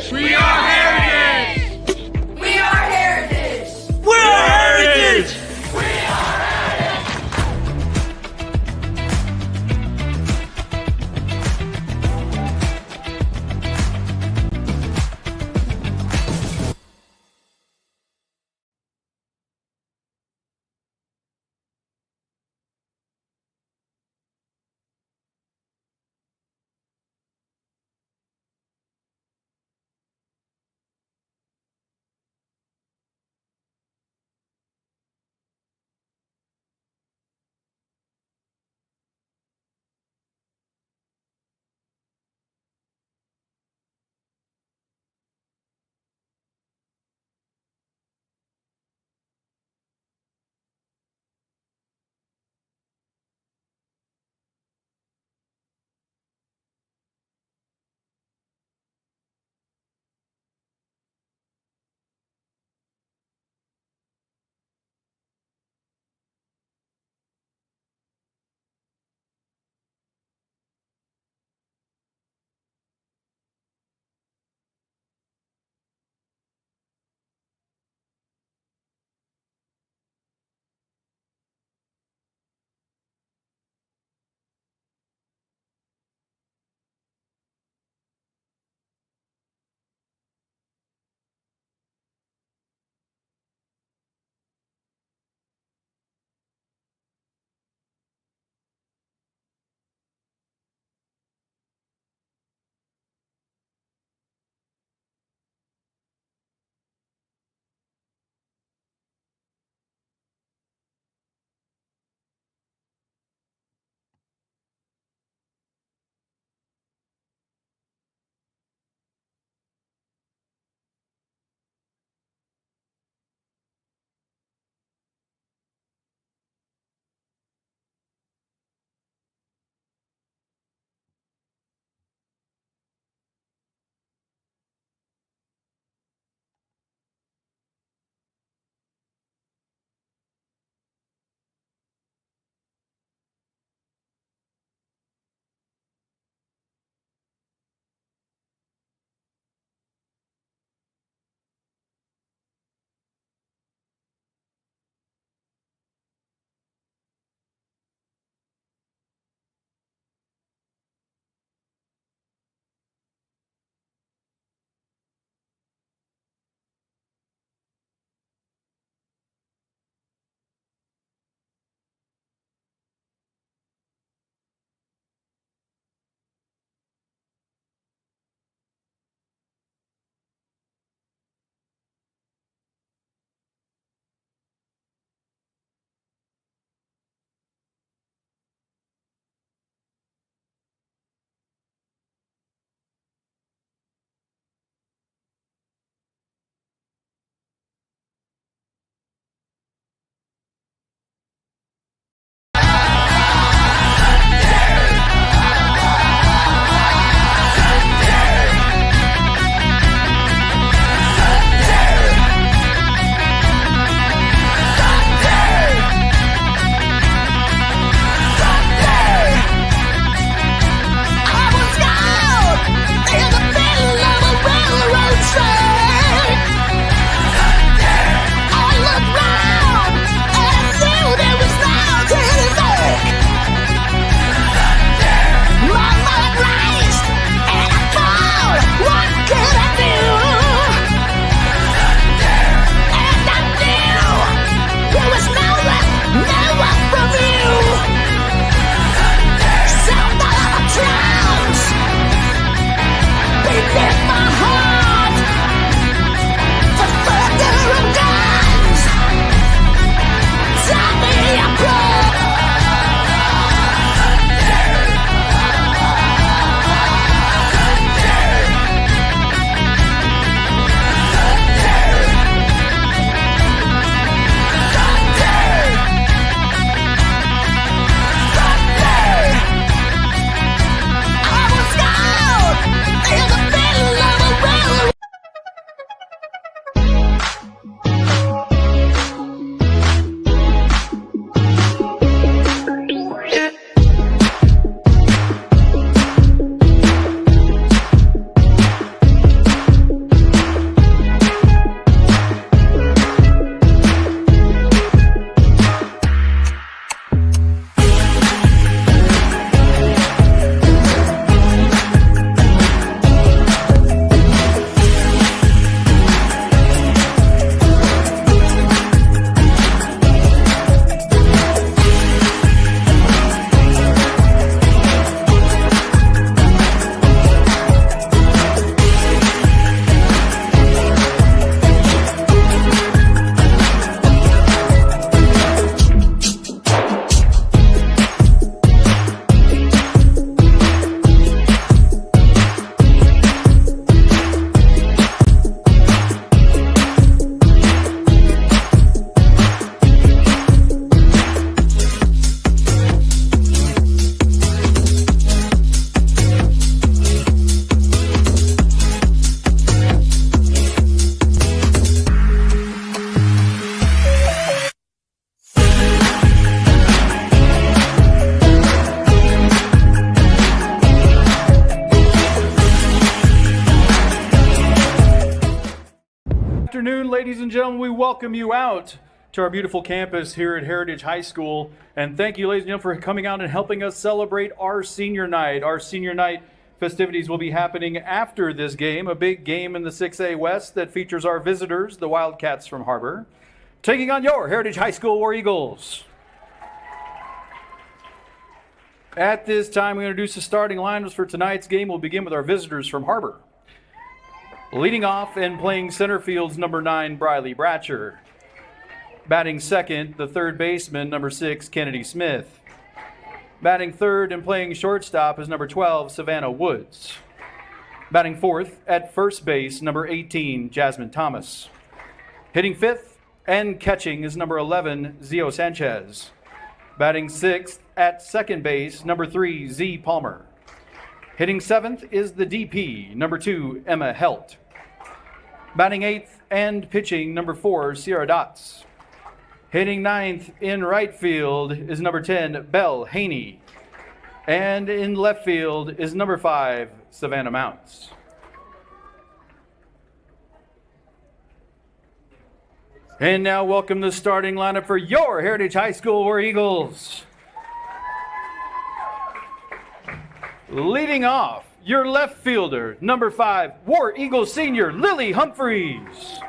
We are heritage! We are heritage! We're heritage! afternoon, ladies and gentlemen. We welcome you out to our beautiful campus here at Heritage High School. And thank you, ladies and gentlemen, for coming out and helping us celebrate our senior night. Our senior night festivities will be happening after this game, a big game in the 6A West that features our visitors, the Wildcats from Har-ber, taking on your Heritage High School War Eagles. At this time, we introduce the starting lineups for tonight's game. We'll begin with our visitors from Har-ber. Leading off and playing center field's number 9, Briley Bratcher. Batting second, the third baseman, number 6, Kennedy Smith. Batting third and playing shortstop is number 12, Savannah Woods. Batting fourth at first base, number 18, Jasmine Thomas. Hitting fifth and catching is number 11, Zio Sanchez. Batting sixth at second base, number 3, Z Palmer. Hitting seventh is the DP, number 2, Emma Helt. Batting eighth and pitching, number 4, Sierra Dots. Hitting ninth in right field is number 10, Belle Haney. And in left field is number 5, Savannah Mounts. And now welcome the starting lineup for your Heritage High School War Eagles. Leading off, your left fielder, number 5, War Eagle senior, Lily Humphreys.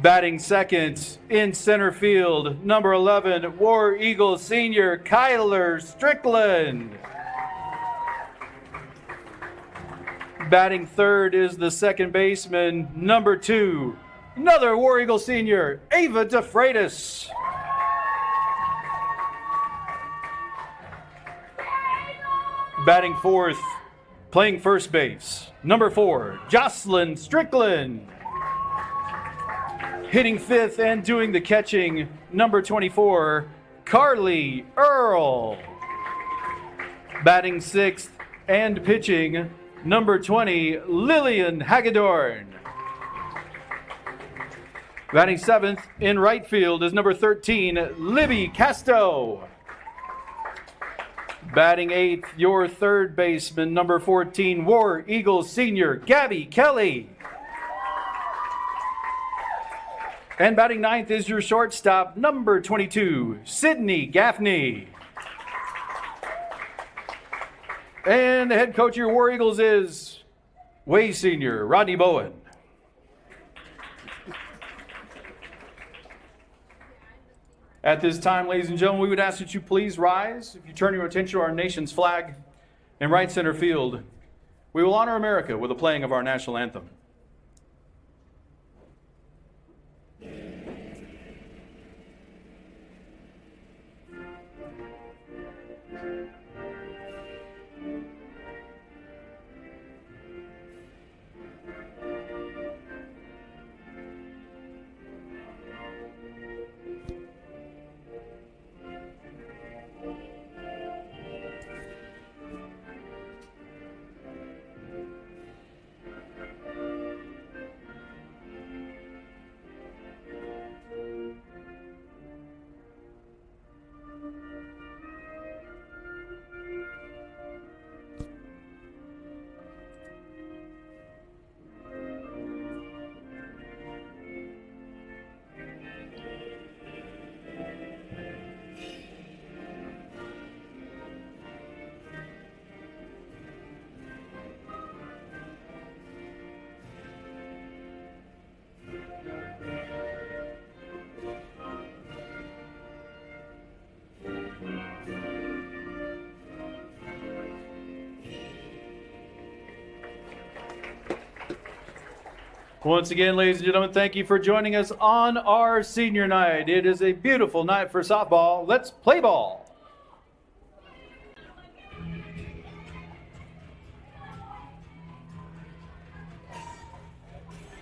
Batting second in center field, number 11, War Eagle senior, Kyler Strickland. Batting third is the second baseman, number 2, another War Eagle senior, Ava DeFreitas. Batting fourth, playing first base, number 4, Jocelyn Strickland. Hitting fifth and doing the catching, number 24, Carly Earl. Batting sixth and pitching, number 20, Lillian Hagedorn. Batting seventh in right field is number 13, Libby Casto. Batting eighth, your third baseman, number 14, War Eagles senior, Gabby Kelly. And batting ninth is your shortstop, number 22, Sydney Gaffney. And the head coach of your War Eagles is Way senior, Rodney Bowen. At this time, ladies and gentlemen, we would ask that you please rise. If you turn your attention to our nation's flag in right center field, we will honor America with the playing of our national anthem. Once again, ladies and gentlemen, thank you for joining us on our senior night. It is a beautiful night for softball. Let's play ball.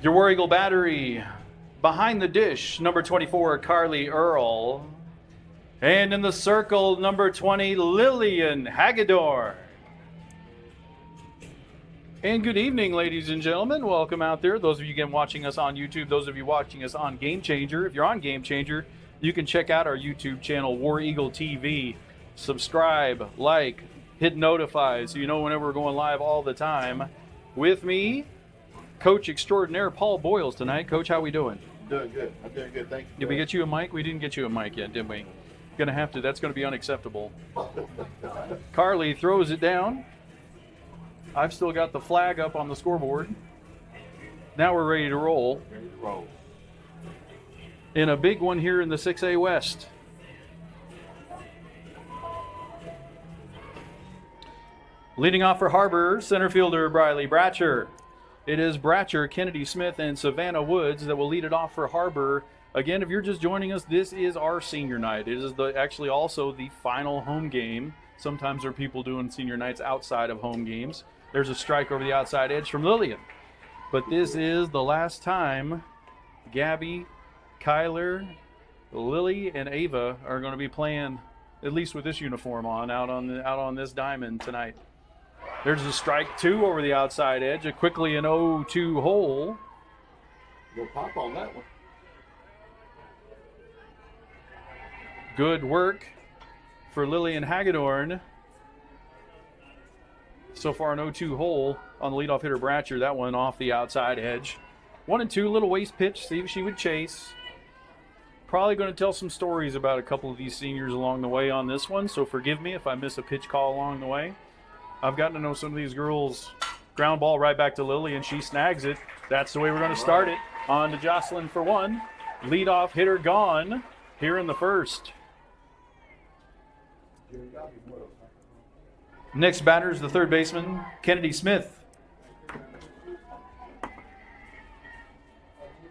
Your War Eagle battery, behind the dish, number 24, Carly Earl. And in the circle, number 20, Lillian Hagedorn. And good evening, ladies and gentlemen. Welcome out there. Those of you again watching us on YouTube, those of you watching us on Game Changer. If you're on Game Changer, you can check out our YouTube channel, War Eagle TV. Subscribe, like, hit notify so you know whenever we're going live all the time. With me Coach extraordinaire Paul Boyles tonight. Coach, how we doing? Doing good. I'm doing good. Thank you. Did we get you a mic? We didn't get you a mic yet, did we? Gonna have to. That's gonna be unacceptable. Carly throws it down. I've still got the flag up on the scoreboard. Now we're ready to roll. Ready to roll. In a big one here in the 6A West. Leading off for Har-ber, center fielder Briley Bratcher. It is Bratcher, Kennedy Smith, and Savannah Woods that will lead it off for Har-ber. Again, if you're just joining us, this is our senior night. It is actually also the final home game. Sometimes there are people doing senior nights outside of home games. There's a strike over the outside edge from Lillian. But this is the last time Gabby, Kyler, Lily, and Ava are going to be playing, at least with this uniform on, out on this diamond tonight. There's a strike 2 over the outside edge, a quickly an 0-2 hole. We'll pop on that one. Good work for Lillian Hagedorn. So far an 0-2 hole on the leadoff hitter Bratcher. That one off the outside edge. 1-2, little waste pitch, see if she would chase. Probably going to tell some stories about a couple of these seniors along the way on this one, so forgive me if I miss a pitch call along the way. I've gotten to know some of these girls. Ground ball right back to Lily, and she snags it. That's the way we're going to start it. On to Jocelyn for one. Leadoff hitter gone here in the first. Next batter is the third baseman, Kennedy Smith.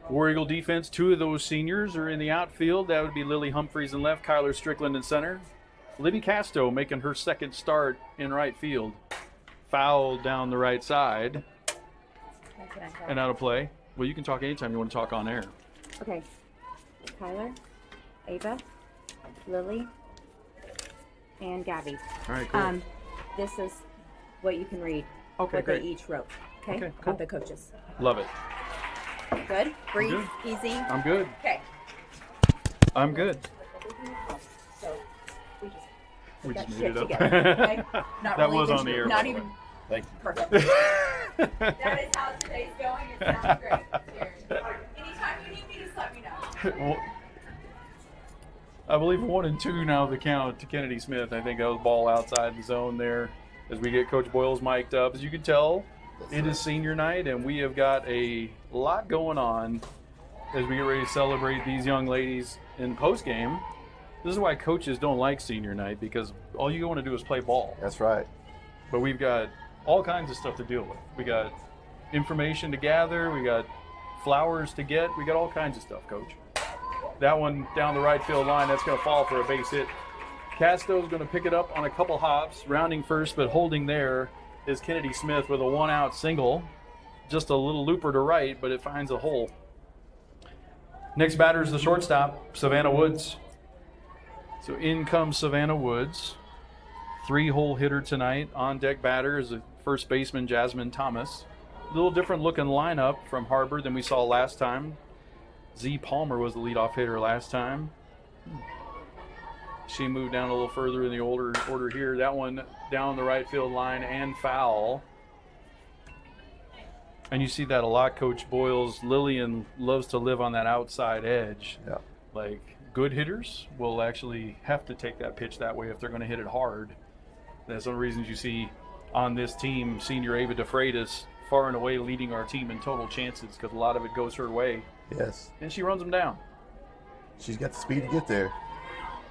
War Eagle defense, 2 of those seniors are in the outfield. That would be Lily Humphreys in left, Kyler Strickland in center. Libby Casto making her second start in right field. Foul down the right side. And out of play. Well, you can talk anytime you want to talk on air. Okay. Kyler, Ava, Lily, and Gabby. All right, cool. This is what you can read. Okay, what great. they each wrote. Okay, Okay, cool. about the coaches. Love it. Good. Breathe. good. Easy. I'm good. Okay. I'm good. So we just We put just that made shit it up. together. Okay? Not That really was even on the true. air, by Not the even way. Thank you. perfect. That is how today's going. It sounds great. Cheers. Anytime you need me, just let me know. Well, I believe 1-2 now the count to Kennedy Smith. I think that was ball outside the zone there as we get Coach Boyles mic'd up. As you can tell, it is senior night, and we have got a lot going on as we get ready to celebrate these young ladies in postgame. This is why coaches don't like senior night, because all you want to do is play ball. That's right. But we've got all kinds of stuff to deal with. We got information to gather. We got flowers to get. We got all kinds of stuff, Coach. That one down the right field line, that's going to fall for a base hit. Casto's going to pick it up on a couple hops, rounding first, but holding there is Kennedy Smith with a 1-out single. Just a little looper to right, but it finds a hole. Next batter is the shortstop, Savannah Woods. So in comes Savannah Woods. 3-hole hitter tonight. On deck batter is the first baseman, Jasmine Thomas. A little different looking lineup from Har-ber than we saw last time. Z Palmer was the leadoff hitter last time. She moved down a little further in the order here. That one down the right field line and foul. And you see that a lot, Coach Boyles. Lillian loves to live on that outside edge. Yeah. Like, good hitters will actually have to take that pitch that way if they're going to hit it hard. That's one of the reasons you see on this team, senior Ava DeFreitas far and away leading our team in total chances, because a lot of it goes her way. Yes. And she runs them down. She's got the speed to get there.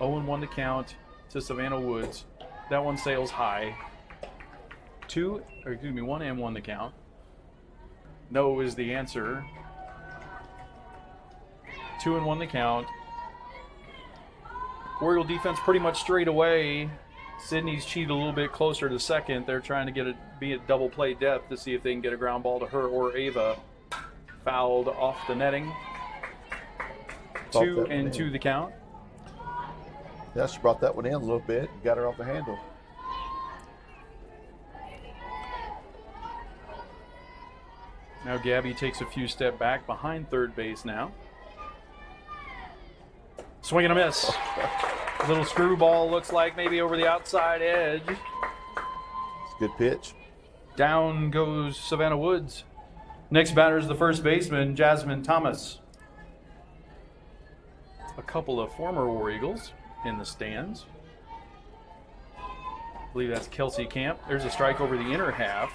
0-1 to count to Savannah Woods. That one sails high. 1-1 the count. No is the answer. 2-1 the count. Oriole defense pretty much straight away. Sydney's cheated a little bit closer to second. They're trying to get it, be at double play depth to see if they can get a ground ball to her or Ava. Fouled off the netting. 2-2 the count. Yeah, she brought that one in a little bit. Got her off the handle. Now Gabby takes a few step back behind third base now. Swing and a miss. Little screwball looks like maybe over the outside edge. It's a good pitch. Down goes Savannah Woods. Next batter is the first baseman, Jasmine Thomas. A couple of former War Eagles in the stands. I believe that's Kelsey Camp. There's a strike over the inner half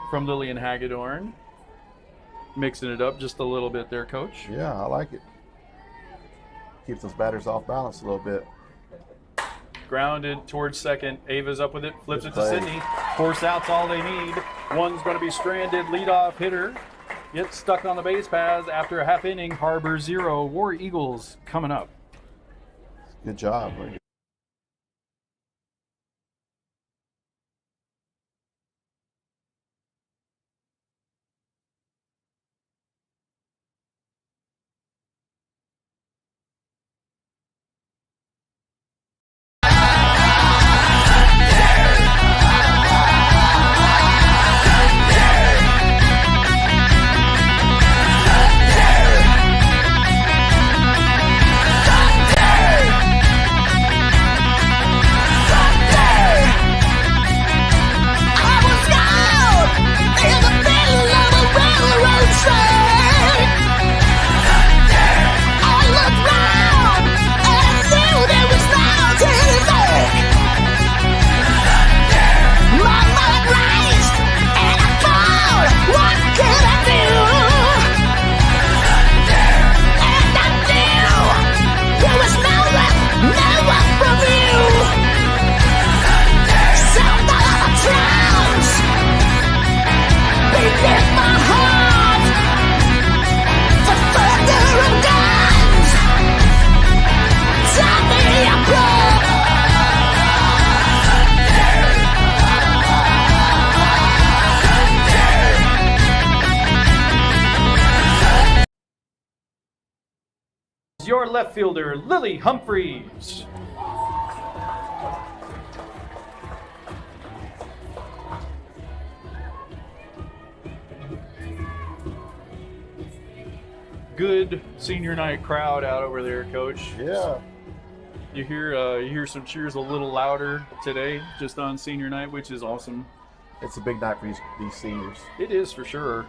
from Lillian Hagedorn. Mixing it up just a little bit there, Coach. Yeah, I like it. Keeps those batters off balance a little bit. Grounded towards second. Ava's up with it. Flips Good it to play. Sydney. 4 outs all they need. One's going to be stranded. Leadoff hitter gets stuck on the base paths after a half inning. Har-ber 0. War Eagles coming up. Good job. Your left fielder, Lily Humphreys. Good senior night crowd out over there, Coach. Yeah. You hear some cheers a little louder today, just on senior night, which is awesome. It's a big night for these seniors. It is for sure.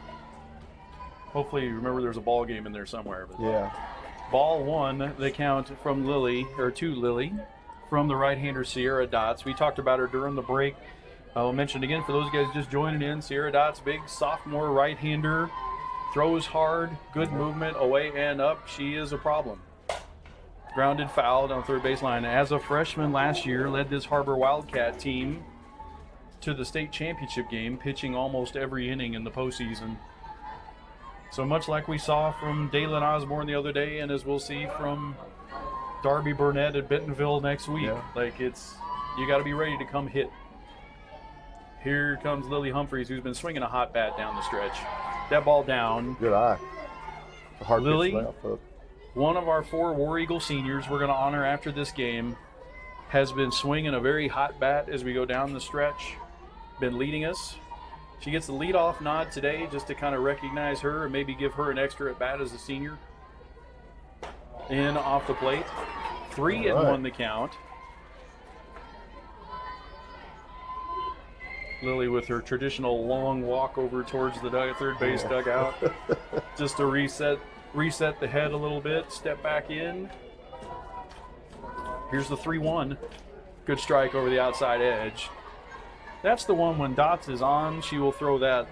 Hopefully, remember there's a ball game in there somewhere. But Yeah. Ball one, the count from Lily, or to Lily, from the right-hander Sierra Dots. We talked about her during the break. I'll mention again for those guys just joining in, Sierra Dots, big sophomore right-hander, throws hard, good movement, away and up. She is a problem. Grounded foul on third baseline. As a freshman last year, led this Har-ber Wildcat team to the state championship game, pitching almost every inning in the postseason. So much like we saw from Dalen Osborne the other day, and as we'll see from Darby Burnett at Bentonville next week, Yeah. like you got to be ready to come hit. Here comes Lily Humphreys, who's been swinging a hot bat down the stretch. That ball down. Good eye. The hard pitch Lily? left hook. One of our 4 War Eagle seniors we're going to honor after this game has been swinging a very hot bat as we go down the stretch, been leading us. She gets the leadoff nod today just to kind of recognize her and maybe give her an extra at bat as a senior. In off the plate. 3 and All right. 1 the count. Lily with her traditional long walk over towards the third base dugout just to reset the head a little bit, step back in. Here's the 3-1. Good strike over the outside edge. That's the one when Dots is on, she will throw that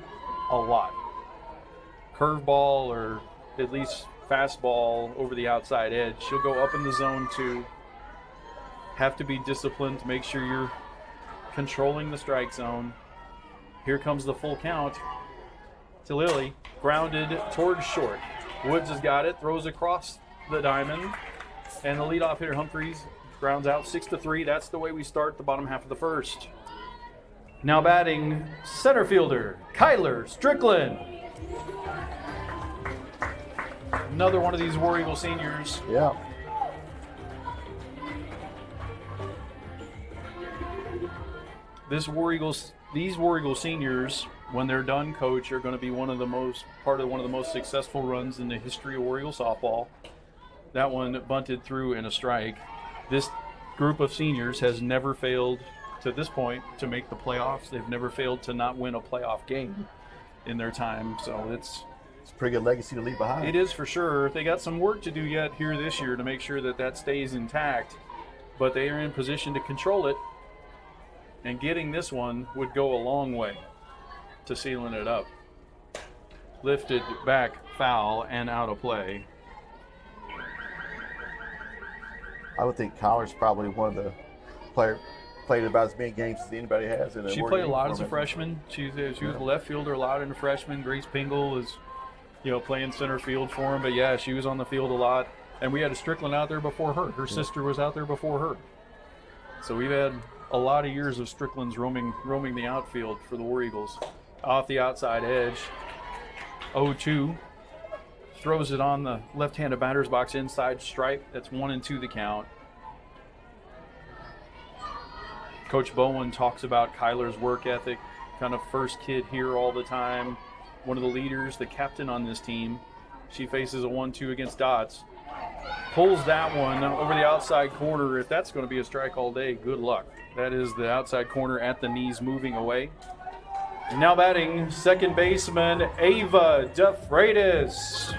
a lot. Curveball or at least fastball over the outside edge. She'll go up in the zone too. Have to be disciplined to make sure you're controlling the strike zone. Here comes the full count to Lily. Grounded towards short. Woods has got it, throws across the diamond. And the leadoff hitter Humphreys grounds out 6-3. That's the way we start the bottom half of the first. Now batting, center fielder, Kyler Strickland. Another one of these War Eagle seniors. Yeah. These War Eagle seniors, when they're done, Coach, are going to be one of the most successful runs in the history of War Eagle softball. That one bunted through in a strike. This group of seniors has never failed to this point to make the playoffs. They've never failed to not win a playoff game in their time. So It's a pretty good legacy to leave behind. it is for sure. They got some work to do yet here this year to make sure that that stays intact, but they are in position to control it, and getting this one would go a long way to sealing it up. Lifted back, foul, and out of play. I would think Collar's probably one of the played about as many games as anybody has. In She played a lot as a freshman. She was a left fielder a lot in a freshman. Grace Pingle was, playing center field for him. But yeah, she was on the field a lot. And we had a Strickland out there before her. Her sister was out there before her. So we've had a lot of years of Strickland's roaming the outfield for the War Eagles. Off the outside edge, 0-2. Throws it on the left-handed batter's box inside stripe. That's 1-2 the count. Coach Bowen talks about Kyler's work ethic, kind of first kid here all the time. One of the leaders, the captain on this team. She faces a 1-2 against Dots. Pulls that one over the outside corner. If that's going to be a strike all day, good luck. That is the outside corner at the knees moving away. Now batting, second baseman Ava DeFreitas.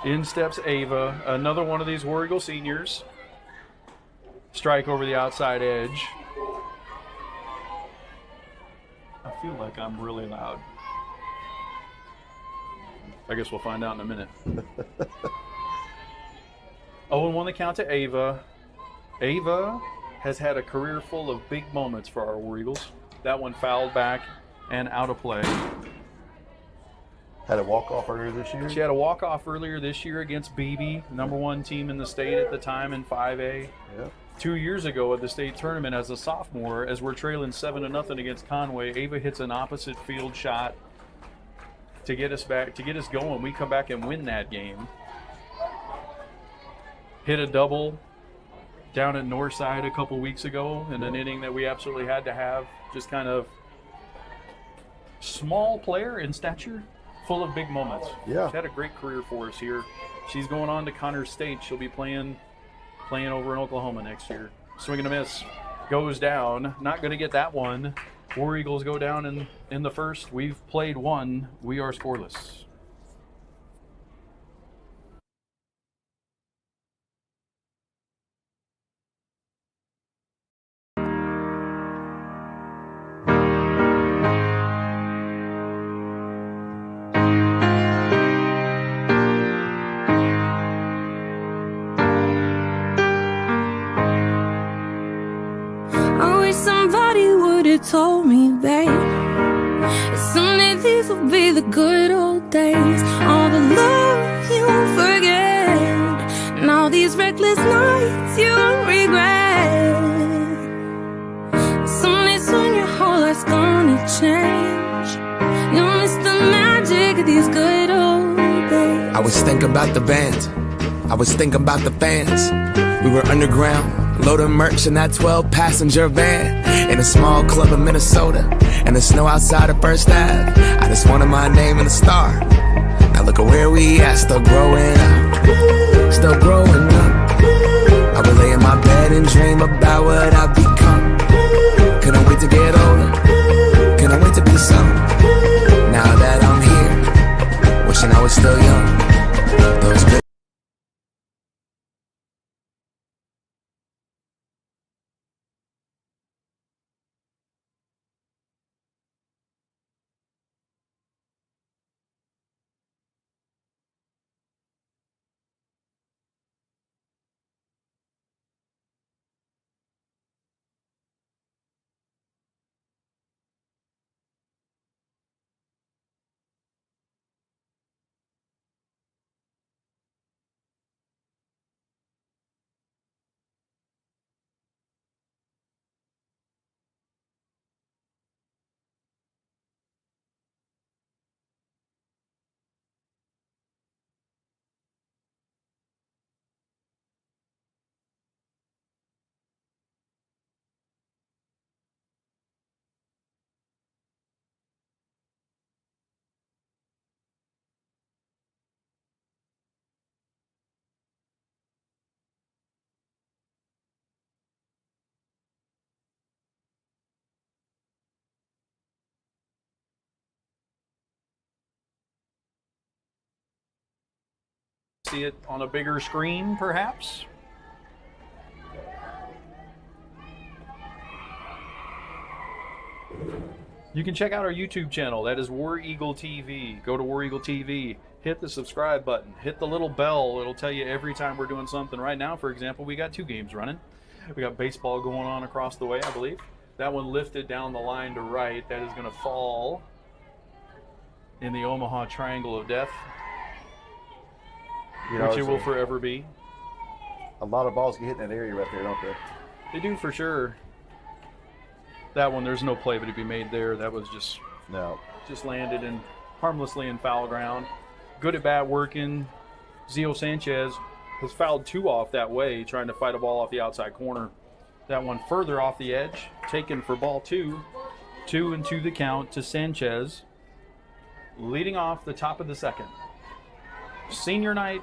In steps Ava, another one of these War Eagle seniors. Strike over the outside edge. I feel like I'm really loud. I guess we'll find out in a minute. 0-1 the count to Ava. Ava has had a career full of big moments for our War Eagles. That one fouled back and out of play. Had a walk-off earlier this year. She had a walk-off earlier this year against BB, number one team in the state at the time in 5A. Yeah. 2 years ago at the state tournament as a sophomore, as we're trailing 7-0 against Conway, Ava hits an opposite field shot to get us back, to get us going. We come back and win that game. Hit a double down at Northside a couple weeks ago in an inning that we absolutely had to have. Just kind of small player in stature, full of big moments. Yeah. She's had a great career for us here. She's going on to Connors State. She'll be playing over in Oklahoma next year. Swing and a miss. Goes down. Not going to get that one. War Eagles go down in the first. We've played one. We are scoreless. I wish somebody would have told me, babe, that someday these will be the good old days. All the love you won't forget, and all these reckless nights you won't regret. Some days when your whole life's gonna change, you'll miss the magic of these good old days. I was thinking about the band, I was thinking about the fans. We were underground, loading merch in that 12-passenger van, in a small club in Minnesota, and the snow outside of First Ave. I just wanted my name in the star. Now look at where we at, still growing up, still growing up. I would lay in my bed and dream about what I've become. Couldn't wait to get older, couldn't wait to be some. Now that I'm here, wishing I was still young. Those good see it on a bigger screen, perhaps. You can check out our YouTube channel. That is War Eagle TV. Go to War Eagle TV. Hit the subscribe button. Hit the little bell. It'll tell you every time we're doing something. Right now, for example, we got 2 games running. We got baseball going on across the way, I believe. That one lifted down the line to right. That is going to fall in the Omaha Triangle of Death, which it will forever be. A lot of balls get hit in that area right there, don't they? They do for sure. That one, there's no play to be made there. That was just landed in harmlessly in foul ground. Good at bat working. Zio Sanchez has fouled 2 off that way, trying to fight a ball off the outside corner. That one further off the edge, taken for ball 2. 2-2 the count to Sanchez, leading off the top of the second. Senior night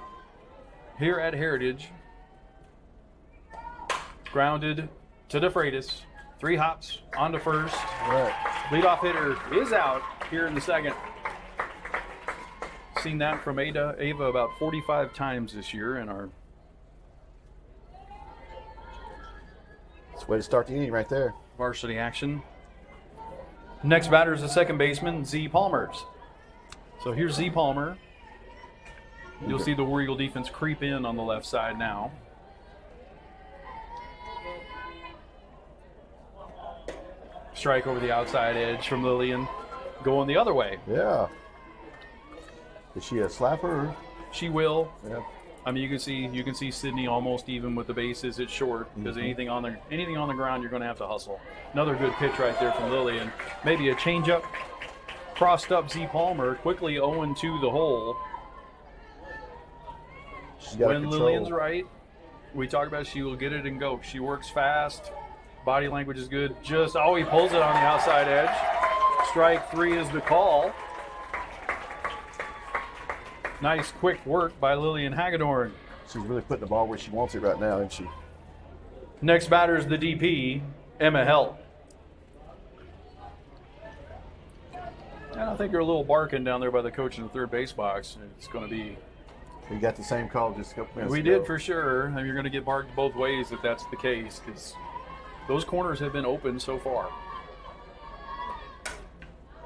here at Heritage. Grounded to DeFreitas. 3 hops on to first. Right. Leadoff hitter is out here in the second. Seen that from Ava about 45 times this year in our. It's a way to start the inning right there. Varsity action. Next batter is the second baseman, Z. Palmers. So here's Z. Palmer. You'll see the War Eagle defense creep in on the left side now. Strike over the outside edge from Lillian, going the other way. Yeah. Is she a slapper? She will. Yeah. I mean, you can see Sydney almost even with the bases. It's short because anything on the ground, you're going to have to hustle. Another good pitch right there from Lillian. Maybe a changeup. Crossed up Z. Palmer, quickly 0-2 the hole. When Lillian's right, we talk about she will get it and go. She works fast. Body language is good. He pulls it on the outside edge. Strike 3 is the call. Nice quick work by Lillian Hagedorn. She's really putting the ball where she wants it right now, isn't she? Next batter is the DP, Emma Helt. I think you're a little barking down there by the coach in the third base box. It's going to be. We got the same call just a couple minutes We ago. did for sure. And you're going to get barked both ways if that's the case, because those corners have been open so far.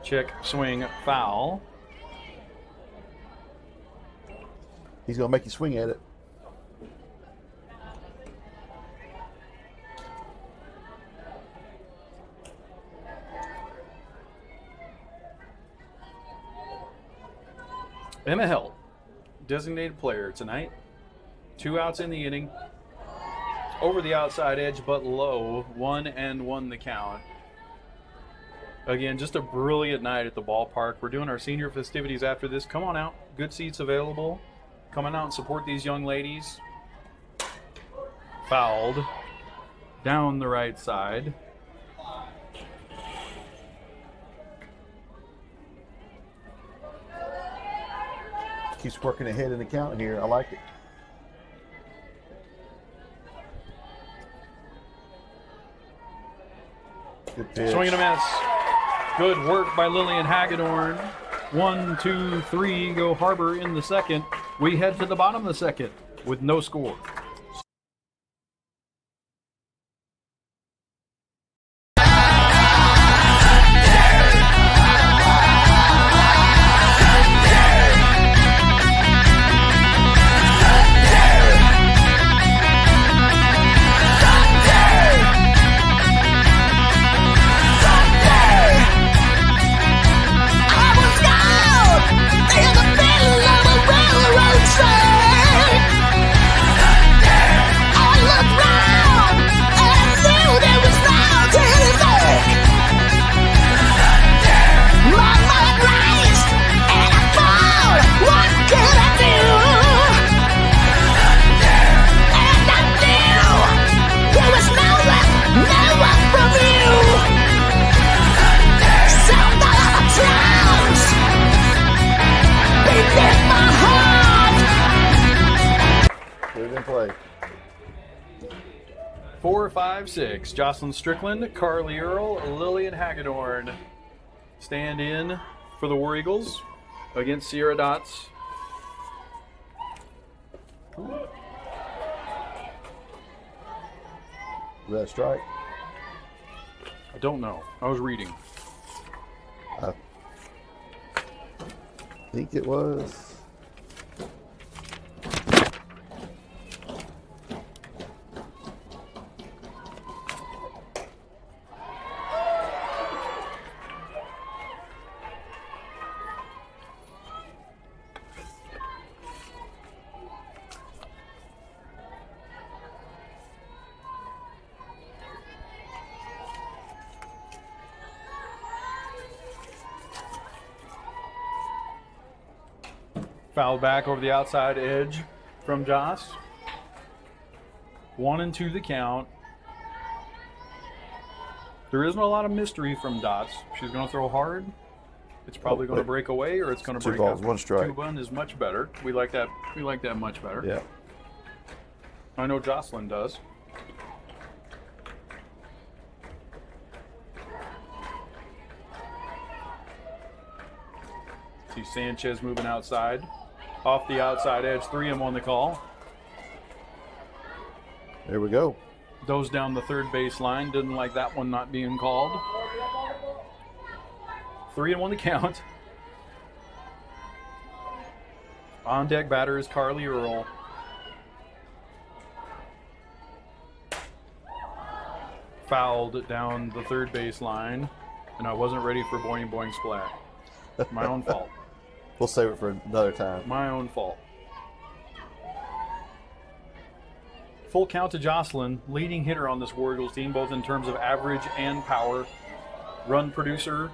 Check, swing, foul. He's going to make you swing at it. Emma Helt, designated player tonight. 2 outs in the inning. Over the outside edge, but low. 1-1 the count. Again, just a brilliant night at the ballpark. We're doing our senior festivities after this. Come on out. Good seats available. Come on out and support these young ladies. Fouled. Down the right side. Keeps working ahead in the count here. I like it. Good pitch. Swing and a miss. Good work by Lillian Hagedorn. 1, 2, 3 go Har-ber in the second. We head to the bottom of the second with no score. Play. 4, 5, 6. Jocelyn Strickland, Carly Earl, Lillian Hagedorn stand in for the War Eagles against Sierra Dots. Was that a strike? I don't know. I was reading. I think it was. Fouled back over the outside edge from Joss. 1-2 the count. There isn't a lot of mystery from Dots. She's going to throw hard. It's probably going to break away, or it's going to break 2 balls, up. 1 strike. 2-1 is much better. We like that. We like that much better. Yeah. I know Jocelyn does. See Sanchez moving outside. Off the outside edge, 3-1 the call. There we go. Goes down the third base line. Didn't like that one not being called. 3-1 the count. On deck batter is Carly Earl. Fouled down the third base line, and I wasn't ready for boing boing splat. My own fault. We'll save it for another time. My own fault. Full count to Jocelyn, leading hitter on this War Eagles team, both in terms of average and power. Run producer,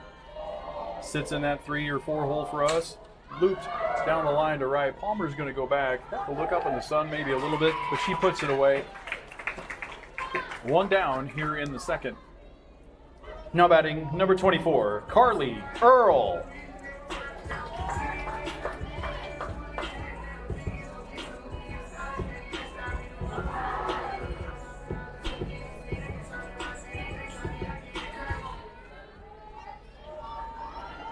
sits in that 3 or 4 hole for us. Looped down the line to right. Palmer's going to go back. We'll look up in the sun maybe a little bit, but she puts it away. 1 down here in the second. Now batting number 24, Carly Earl.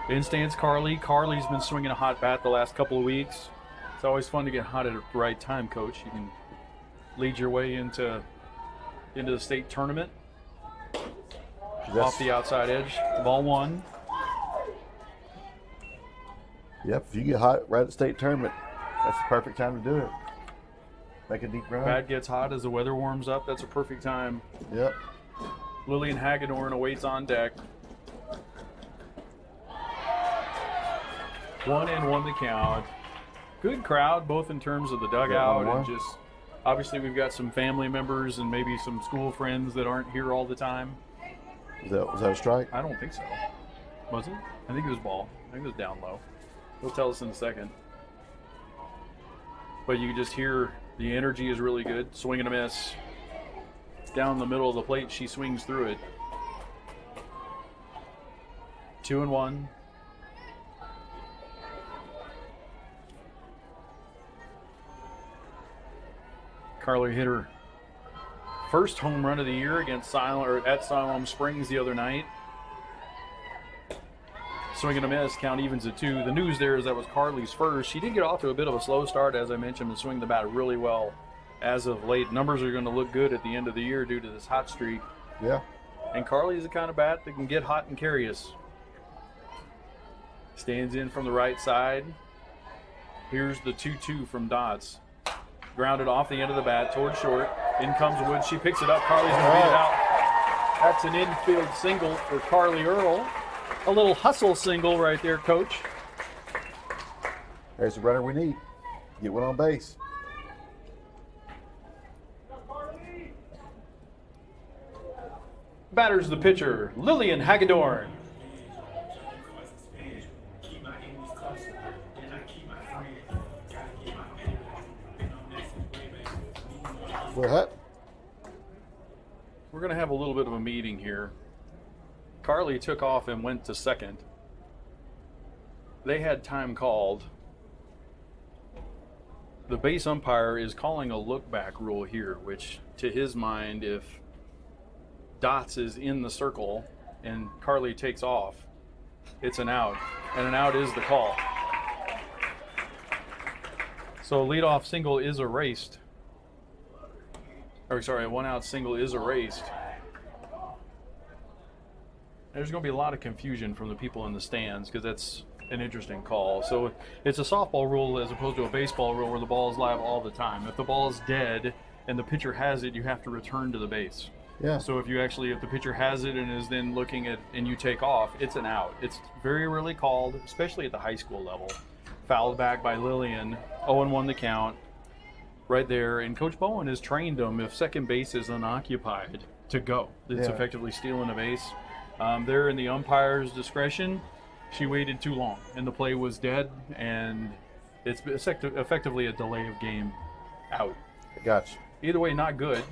In stands Carly. Carly's been swinging a hot bat the last couple of weeks. It's always fun to get hot at the right time, Coach. You can lead your way into the state tournament. Off the outside edge. Ball 1. Yep, if you get hot right at the state tournament, that's the perfect time to do it. Make a deep run. Bat gets hot as the weather warms up. That's a perfect time. Yep. Lillian Hagedorn awaits on deck. 1-1 the count. Good crowd, both in terms of the dugout and just obviously we've got some family members and maybe some school friends that aren't here all the time. Was that a strike? I don't think so. Was it? I think it was ball. I think it was down low. He'll tell us in a second. But you can just hear the energy is really good. Swing and a miss. Down the middle of the plate, she swings through it. 2-1. Carly hit her first home run of the year against at Siloam Springs the other night. Swing and a miss, count evens at 2. The news there is that was Carly's first. She did get off to a bit of a slow start, as I mentioned, and swing the bat really well as of late. Numbers are going to look good at the end of the year due to this hot streak. Yeah. And Carly's the kind of bat that can get hot and carry us. Stands in from the right side. Here's the 2-2 from Dots. Grounded off the end of the bat towards short. In comes Woods. She picks it up. Carly's going to beat it out. That's an infield single for Carly Earl. A little hustle single right there, Coach. There's the runner we need. Get one on base. Batters the pitcher, Lillian Hagedorn. What? We're going to have a little bit of a meeting here. Carly took off and went to second. They had time called. The base umpire is calling a look back rule here, which to his mind, if Dots is in the circle and Carly takes off, it's an out, and an out is the call. So leadoff single is erased. Or sorry, a 1-out single is erased. There's going to be a lot of confusion from the people in the stands because that's an interesting call. So it's a softball rule as opposed to a baseball rule where the ball is live all the time. If the ball is dead and the pitcher has it, you have to return to the base. Yeah. So if the pitcher has it and is then looking at and you take off, it's an out. It's very rarely called, especially at the high school level. Fouled back by Lillian, 0-1 the count, right there. And Coach Bowen has trained them if second base is unoccupied to go. It's effectively stealing a base. There in the umpire's discretion, she waited too long and the play was dead, and it's effectively a delay of game out. Gotcha. Either way, not good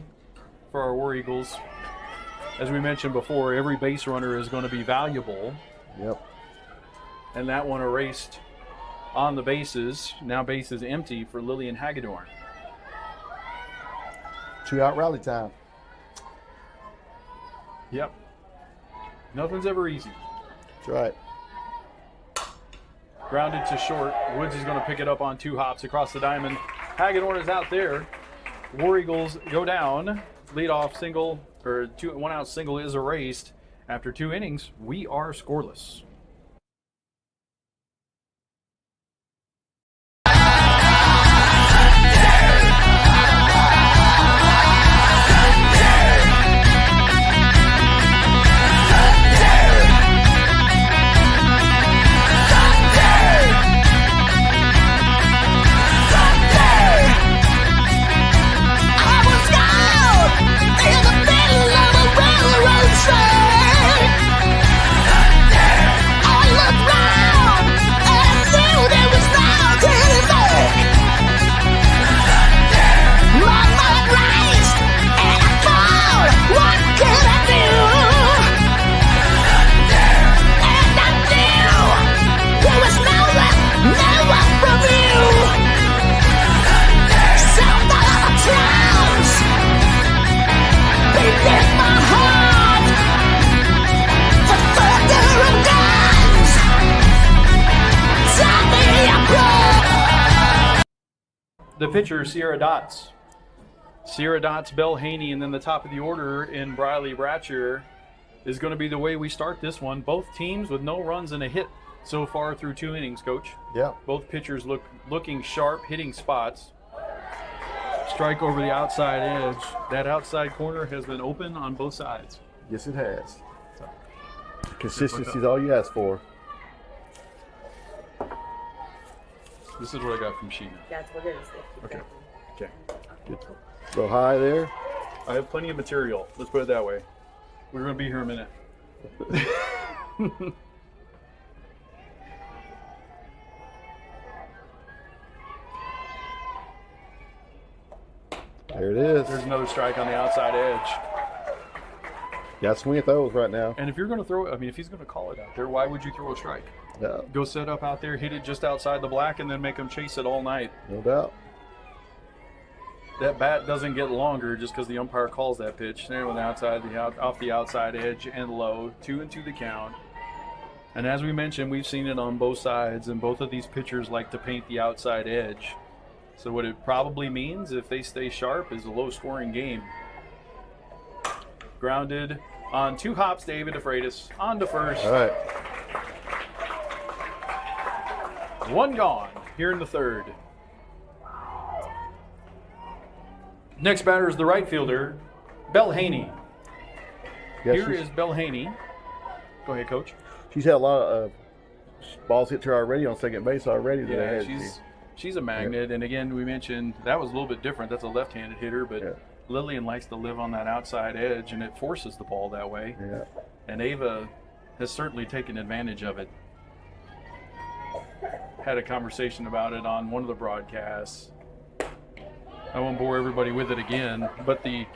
for our War Eagles. As we mentioned before, every base runner is going to be valuable. Yep. And that one erased on the bases. Now base is empty for Lillian Hagedorn. 2-out rally time. Yep. Nothing's ever easy. That's right. Grounded to short. Woods is going to pick it up on 2 hops across the diamond. Hagedorn is out there. War Eagles go down. Leadoff single, or 1-out single is erased. After 2 innings, we are scoreless. The pitcher, Sierra Dots. Sierra Dots, Belle Haney, and then the top of the order in Briley Bratcher is going to be the way we start this one. Both teams with no runs and a hit so far through 2 innings, Coach. Yeah. Both pitchers looking sharp, hitting spots. Strike over the outside edge. That outside corner has been open on both sides. Yes, it has. Consistency is all you ask for. This is what I got from Sheena. That's what it is. Okay. Okay. Good. Go high there. I have plenty of material. Let's put it that way. We're going to be here a minute. There it is. There's another strike on the outside edge. Got to swing at those right now. And if you're going to throw, I mean, if he's going to call it out there, why would you throw a strike? Yeah, Go set up out there, hit it just outside the black, and then make them chase it all night. no doubt. That bat doesn't get longer just because the umpire calls that pitch. There on the outside, off the outside edge and low, 2-2 the count. And as we mentioned, we've seen it on both sides, and both of these pitchers like to paint the outside edge. So what it probably means, if they stay sharp, is a low-scoring game. Grounded on 2 hops, David DeFreitas on to first. All right. 1 gone here in the 3rd. Next batter is the right fielder, Belle Haney. Yeah, Here is Belle Haney. Go ahead, Coach. She's had a lot of balls hit to her already on second base already Yeah, today. she's a magnet. And again, we mentioned that was a little bit different. That's a left-handed hitter, but Lillian likes to live on that outside edge, and it forces the ball that way. Yeah. And Ava has certainly taken advantage of it. Had a conversation about it on one of the broadcasts. I won't bore everybody with it again, but the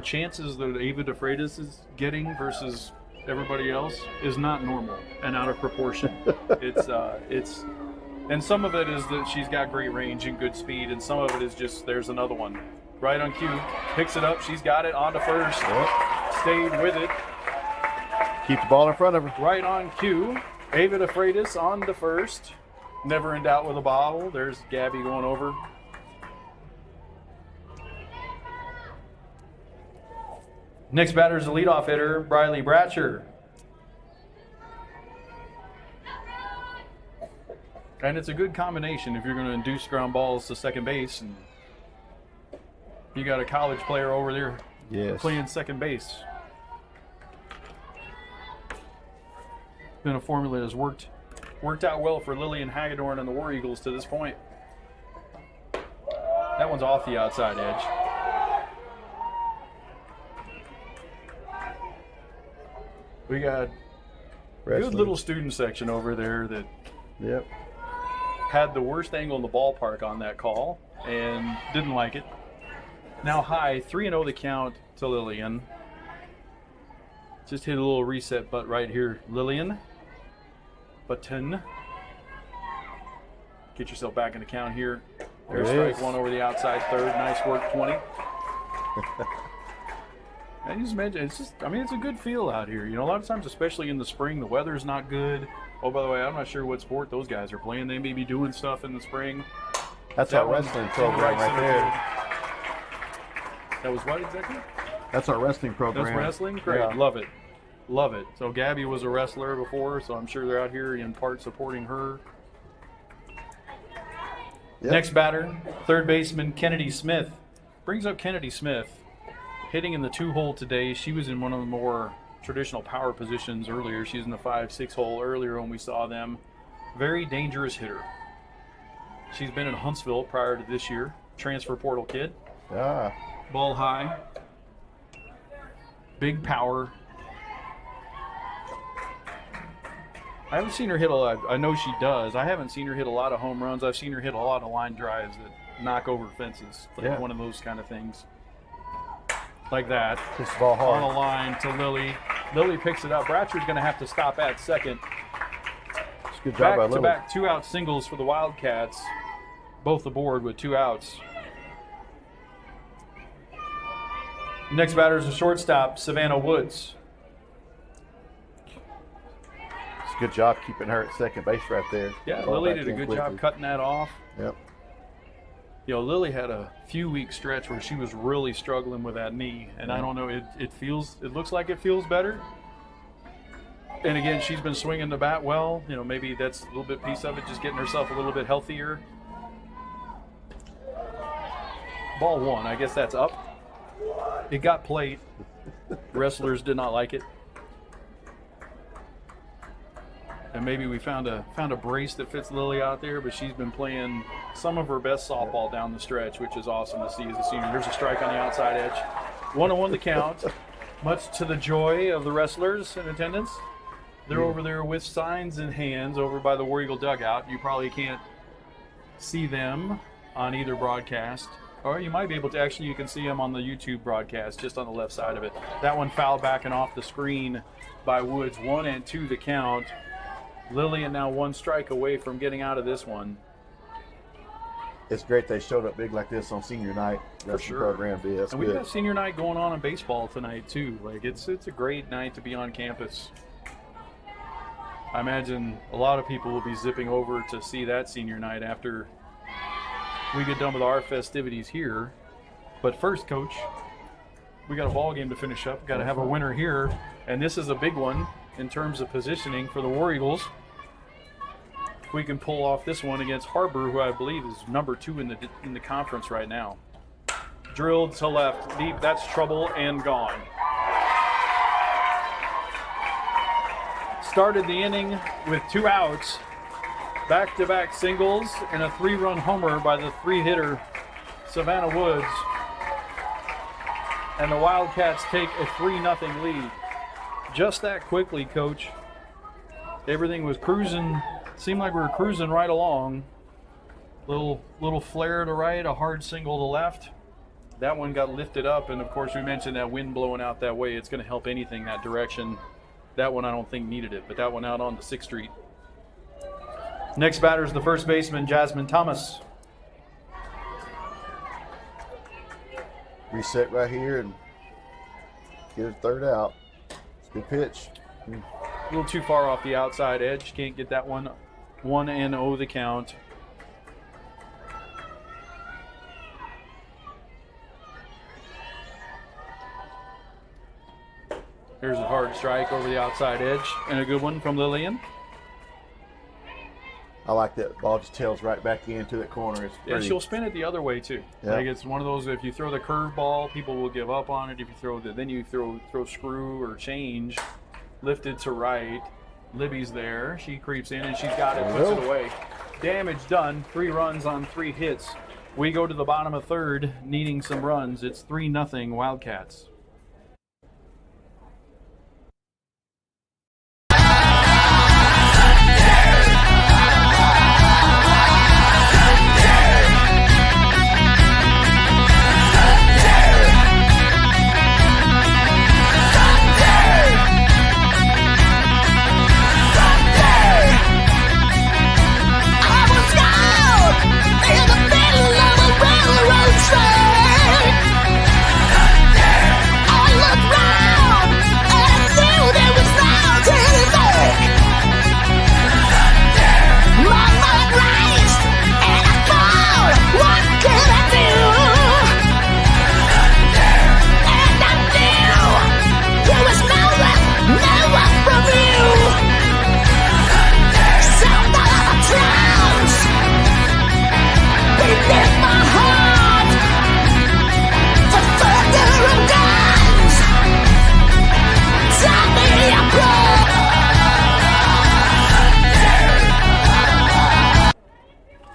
chances that Ava DeFreitas is getting versus everybody else is not normal and out of proportion. It's and some of it is that she's got great range and good speed, and some of it is just there's another one. Right on cue, picks it up, she's got it, on to first, stayed with it. Keep the ball in front of her. Right on cue, Ava DeFreitas on to first. Never in doubt with a bobble. There's Gabby going over. Next batter is the leadoff hitter, Briley Bratcher. And it's a good combination if you're going to induce ground balls to second base. And you got a college player over there playing second base. Been a formula that's worked out well for Lillian Hagedorn and the War Eagles to this point. That one's off the outside edge. We got a good little student section over there that had the worst angle in the ballpark on that call and didn't like it. Now high, 3-0 the count to Lillian. Just hit a little reset butt right here, Lillian. Button. Get yourself back in the count here. There's strike one over the outside third. Nice work, 20. I just mentioned, it's a good feel out here. You know, a lot of times, especially in the spring, the weather's not good. Oh, by the way, I'm not sure what sport those guys are playing. They may be doing stuff in the spring. That's our wrestling program right there. That was what exactly? That's our wrestling program. That's wrestling? Great. Yeah. Love it. Love it. So Gabby was a wrestler before, so I'm sure they're out here in part supporting her. Yep. Next batter, third baseman Kennedy Smith. Brings up Kennedy Smith. Hitting in the 2-hole today. She was in one of the more traditional power positions earlier. She's in the 5-6 hole earlier when we saw them. Very dangerous hitter. She's been in Huntsville prior to this year. Transfer portal kid. Ball high. Big power. I haven't seen her hit a lot. I know she does. I haven't seen her hit a lot of home runs. I've seen her hit a lot of line drives that knock over fences. Like one of those kind of things. Like that. This ball hard. On the line to Lily. Lily picks it up. Bratcher's going to have to stop at second. It's a good job by Lily. Back-to-back 2-out singles for the Wildcats. Both aboard with 2 outs. Next batter is a shortstop, Savannah Woods. It's a good job keeping her at second base right there. Yeah, Lily did a good job cutting that off. Yep. You know, Lily had a few-week stretch where she was really struggling with that knee, and I don't know, it looks like it feels better. And again, she's been swinging the bat well. You know, maybe that's a little bit piece of it, just getting herself a little bit healthier. Ball one, I guess that's up. It got played. Wrestlers did not like it. And maybe we found a brace that fits Lily out there, but she's been playing some of her best softball down the stretch, which is awesome to see as a senior. There's a strike on the outside edge. 1-1 the count, much to the joy of the wrestlers in attendance. They're over there with signs in hands over by the War Eagle dugout. You probably can't see them on either broadcast. Or you might be able to. Actually, you can see them on the YouTube broadcast just on the left side of it. That one fouled back and off the screen by Woods. 1-2 the count. Lillian now 1 strike away from getting out of this one. It's great they showed up big like this on senior night. That's For sure. The program did. That's and good. We got senior night going on in baseball tonight too. Like it's a great night to be on campus. I imagine a lot of people will be zipping over to see that senior night after we get done with our festivities here. But first, Coach, we got a ball game to finish up. Got to have a winner here, and this is a big one in terms of positioning for the War Eagles. If we can pull off this one against Har-ber, who I believe is number 2 in the conference right now. Drilled to left, deep. That's trouble and gone. Started the inning with 2 outs. Back-to-back singles and a 3-run homer by the 3-hitter Savannah Woods. And the Wildcats take a 3-0 lead. Just that quickly, Coach. Everything was cruising. Seemed like we were cruising right along. Little flare to right, a hard single to left. That one got lifted up, and of course we mentioned that wind blowing out that way. It's going to help anything that direction. That one I don't think needed it, but that one out on the 6th Street. Next batter is the first baseman, Jasmine Thomas. Reset right here and get a 3rd out. It's a good pitch. A little too far off the outside edge. Can't get that one. 1-0 the count. Here's a hard strike over the outside edge and a good one from Lillian. I like that ball just tails right back into that corner. It's Yeah, pretty. she'll spin it the other way too. Yeah. Like it's one of those, if you throw the curve ball, people will give up on it. If you throw then you throw screw or change, lifted to right. Libby's there. She creeps in and she's got it, puts it away. Damage done. 3 runs on 3 hits. We go to the bottom of third, needing some runs. It's 3-0 Wildcats.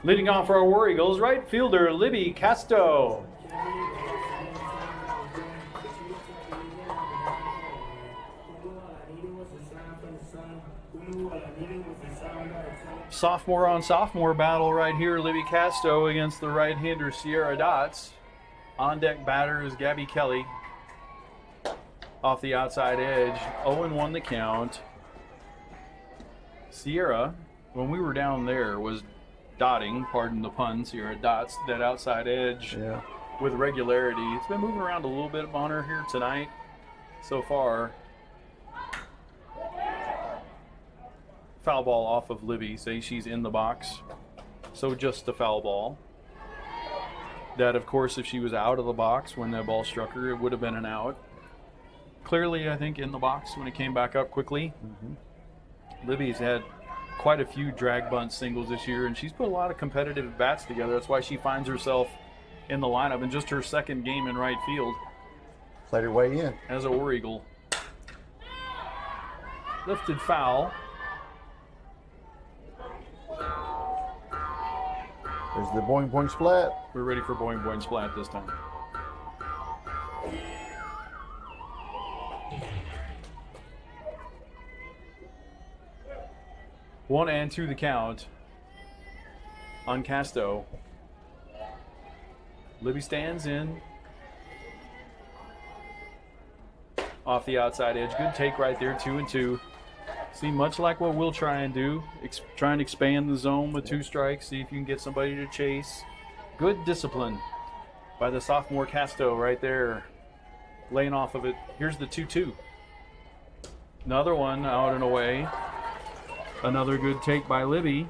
Leading off for our War Eagles, right fielder Libby Casto. Sophomore on sophomore battle right here, Libby Casto against the right-hander Sierra Dots. On deck batter is Gabby Kelly. Off the outside edge, 0-1 the count. Sierra, when we were down there, was dotting, pardon the pun, Sierra dots that outside edge with regularity. It's been moving around a little bit on her here tonight so far. Foul ball off of Libby, say she's in the box. So just a foul ball. That, of course, if she was out of the box when that ball struck her, it would have been an out. Clearly, I think, in the box when it came back up quickly. Libby's had quite a few drag bunt singles this year, and she's put a lot of competitive bats together. That's why she finds herself in the lineup in just her second game in right field. Played her way in. As a War Eagle. Lifted foul. There's the boing boing splat. We're ready for boing boing splat this time. One and 2 the count on Casto. Libby stands in. Off the outside edge. Good take right there, 2-2. See, much like what we'll try and do, try and expand the zone with 2 strikes, see if you can get somebody to chase. Good discipline by the sophomore Casto right there, laying off of it. Here's the 2-2. Another one out and away. Another good take by Libby.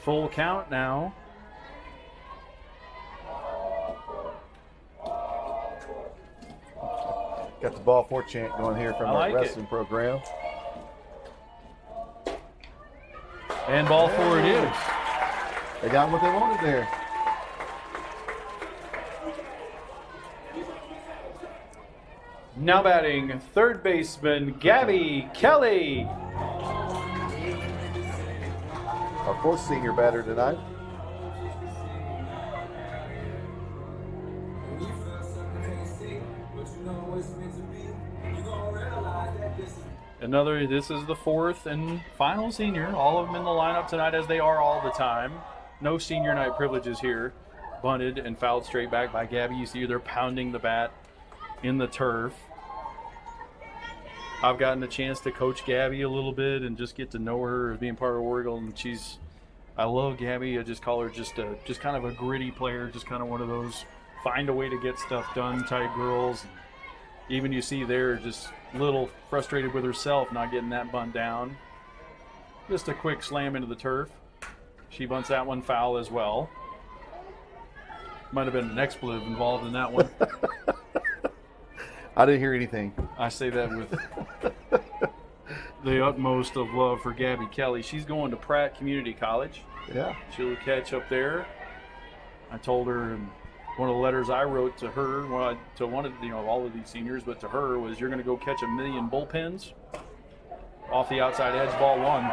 Full count now. Got the ball 4 chant going here from I the like wrestling program. And ball 4 it is. They got what they wanted there. Now batting, third baseman Gabby Kelly. Our 4th senior batter tonight. This is the 4th and final senior. All of them in the lineup tonight, as they are all the time. No senior night privileges here. Bunted and fouled straight back by Gabby. You see they're pounding the bat in the turf. I've gotten a chance to coach Gabby a little bit and just get to know her as being part of War Eagle, and I love Gabby. I just call her just kind of a gritty player, just kind of one of those find a way to get stuff done type girls. Even you see there, just a little frustrated with herself not getting that bunt down. Just a quick slam into the turf. She bunts that one foul as well. Might have been an expletive involved in that one. I didn't hear anything. I say that with the utmost of love for Gabby Kelly. She's going to Pratt Community College. Yeah. She'll catch up there. I told her, and one of the letters I wrote to her, to one of all of these seniors, but to her was, "You're going to go catch 1,000,000 bullpens off the outside edge, ball one."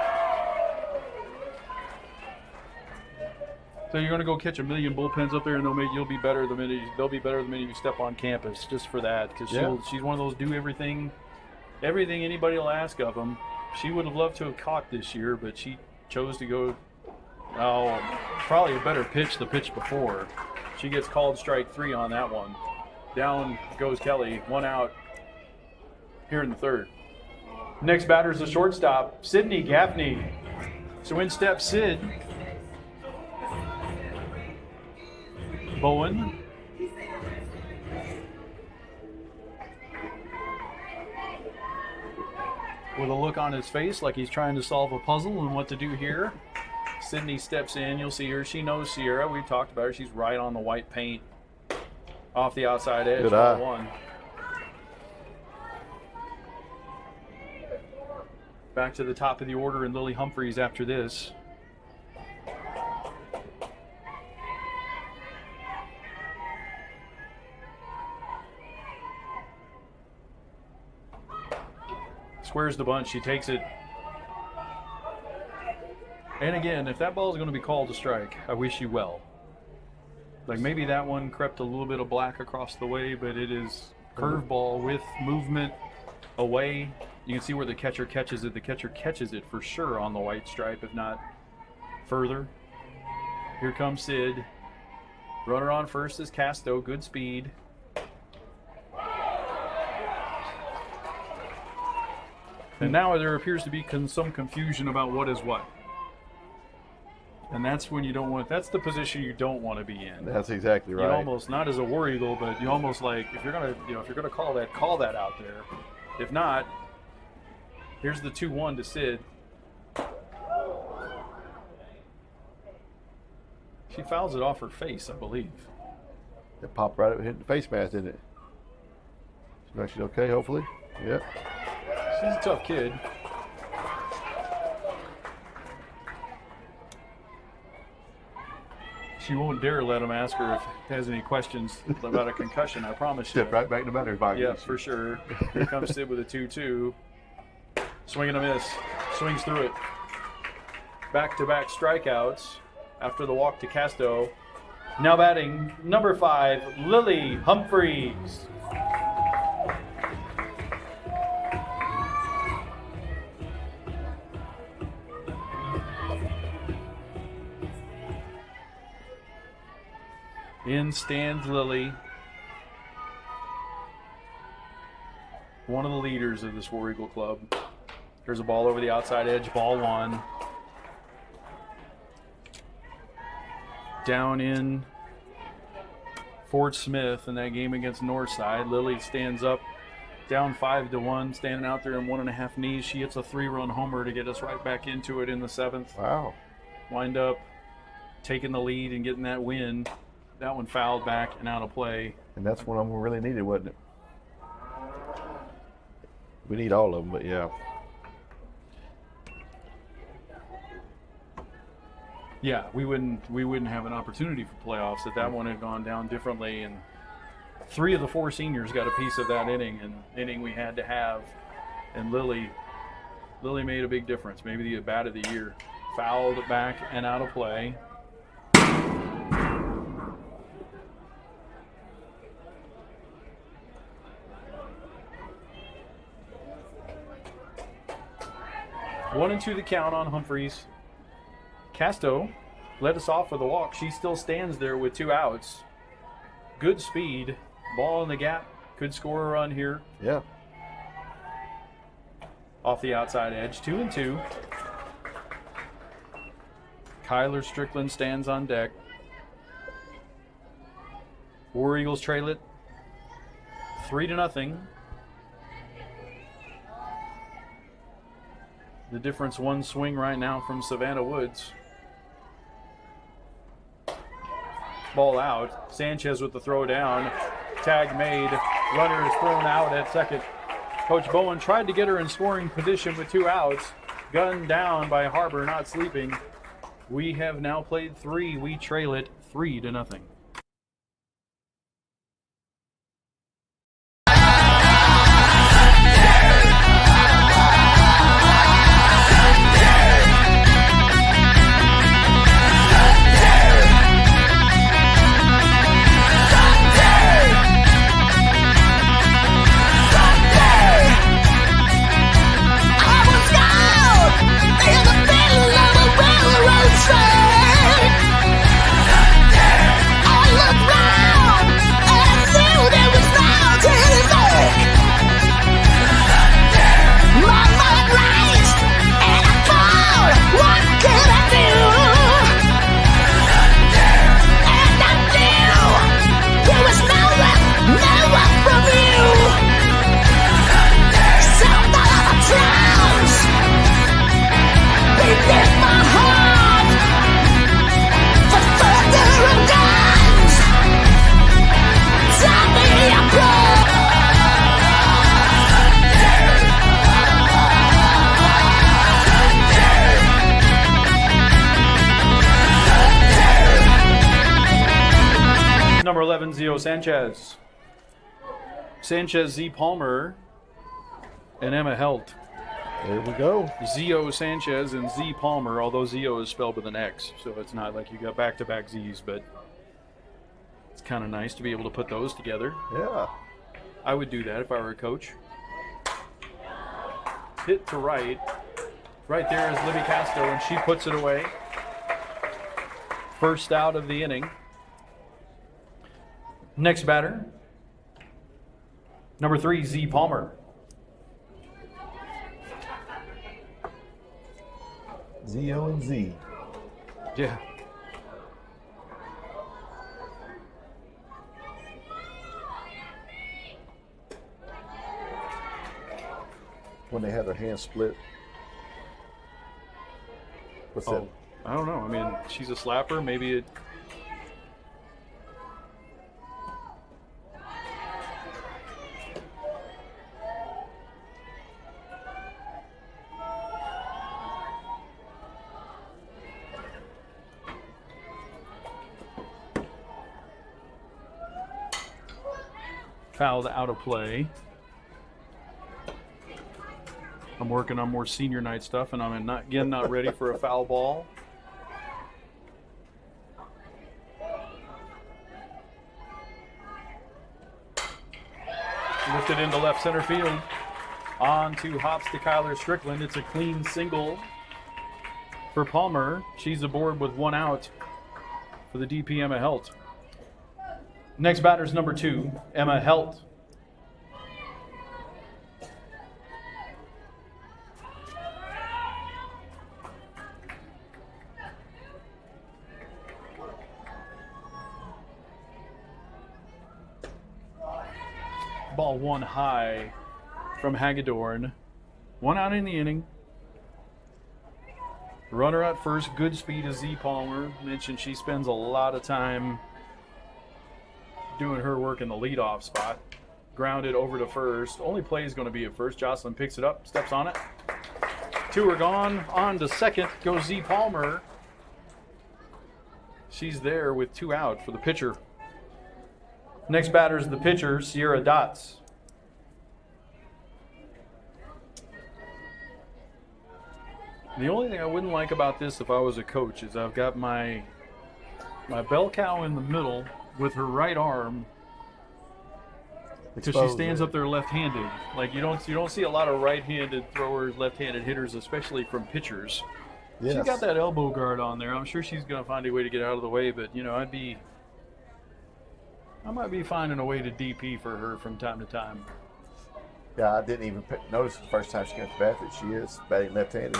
So you're going to go catch 1,000,000 bullpens up there, and they'll be better the minute you step on campus, just for that, because she's one of those do everything anybody will ask of them. She would have loved to have caught this year, but she chose to go. Probably a better pitch the pitch before. She gets called strike 3 on that one. Down goes Kelly, 1 out here in the 3rd. Next batter is the shortstop, Sydney Gaffney. So in steps Sid. Bowen. With a look on his face like he's trying to solve a puzzle and what to do here. Sydney steps in. You'll see her. She knows Sierra. We've talked about her. She's right on the white paint. Off the outside edge. Good eye. 1. Back to the top of the order, and Lily Humphreys after this. Squares the bunt. She takes it. And again, if that ball is going to be called a strike, I wish you well. Like maybe that one crept a little bit of black across the way, but it is curveball with movement away. You can see where the catcher catches it. The catcher catches it for sure on the white stripe, if not further. Here comes Sid. Runner on first is Casto. Good speed. And now there appears to be some confusion about what is what. And that's when you don't want. That's the position you don't want to be in. That's exactly right. You almost, not as a war eagle, but you almost like, if you're gonna call that out there. If not, here's the 2-1 to Sid. She fouls it off her face, I believe. It popped right up, hit the face mask, didn't it? She's okay, hopefully. Yep. She's a tough kid. She won't dare let him ask her if he has any questions about a concussion, I promise you. Step right back in the batter's box. Yeah, for sure. Here comes Sid with a 2-2. Swing and a miss. Swings through it. Back-to-back strikeouts after the walk to Casto. Now batting, number 5, Lily Humphreys. In stands Lily, one of the leaders of this War Eagle Club. There's a ball over the outside edge, ball 1. Down in Fort Smith in that game against Northside, Lily stands up, down 5-1, standing out there in 1.5 knees. She hits a 3-run homer to get us right back into it in the 7th. Wow. Wind up taking the lead and getting that win. That one fouled back and out of play. And that's one of them we really needed, wasn't it? We need all of them, but yeah. Yeah, we wouldn't have an opportunity for playoffs if that one had gone down differently. And 3 of the 4 seniors got a piece of that inning we had to have. And Lily made a big difference. Maybe the bat of the year. Fouled back and out of play. One and 2 the count on Humphreys. Casto led us off with a walk. She still stands there with 2 outs. Good speed. Ball in the gap. Could score a run here. Yeah. Off the outside edge. 2 and 2. Kyler Strickland stands on deck. War Eagles trail it 3-0. The difference, 1 swing right now from Savannah Woods. Ball out. Sanchez with the throw down. Tag made Runner is thrown out at second. Coach Bowen tried to get her in scoring position with 2 outs. Gunned down by Har-ber, not sleeping. We have now played 3. We trail it 3-0. Number 11, Zio Sanchez. Sanchez, Z Palmer, and Emma Helt. There we go. Zio Sanchez and Z Palmer, although Zio is spelled with an X, so it's not like you got back-to-back Z's, but it's kind of nice to be able to put those together. Yeah. I would do that if I were a coach. Hit to right. Right there is Libby Castro, and she puts it away. First out of the inning. Next batter, number 3, Z Palmer. Z-O and Z. Yeah. When they had their hands split. What's that? I don't know. I mean, she's a slapper. Maybe it. Fouled out of play. I'm working on more senior night stuff, and I'm not ready for a foul ball. Lifted into left center field. On to hops to Kyler Strickland. It's a clean single for Palmer. She's aboard with 1 out for the DP Emma Helt. Next batter is number 2, Emma Helt. Ball 1 high from Hagedorn. 1 out in the inning. Runner at first, good speed of Z Palmer. Mentioned she spends a lot of time doing her work in the leadoff spot. Grounded over to first. Only play is going to be at first. Jocelyn picks it up, steps on it. 2 are gone. On to second goes Z Palmer. She's there with 2 out for the pitcher. Next batter is the pitcher, Sierra Dots. The only thing I wouldn't like about this if I was a coach is I've got my bell cow in the middle with her right arm because she stands up there left-handed. Like you don't see a lot of right-handed throwers, left-handed hitters, especially from pitchers. Yes. She's got that elbow guard on there. I'm sure she's going to find a way to get out of the way, but you know, I might be finding a way to DP for her from time to time. Yeah, I didn't even notice the first time she got to bat that she is batting left-handed.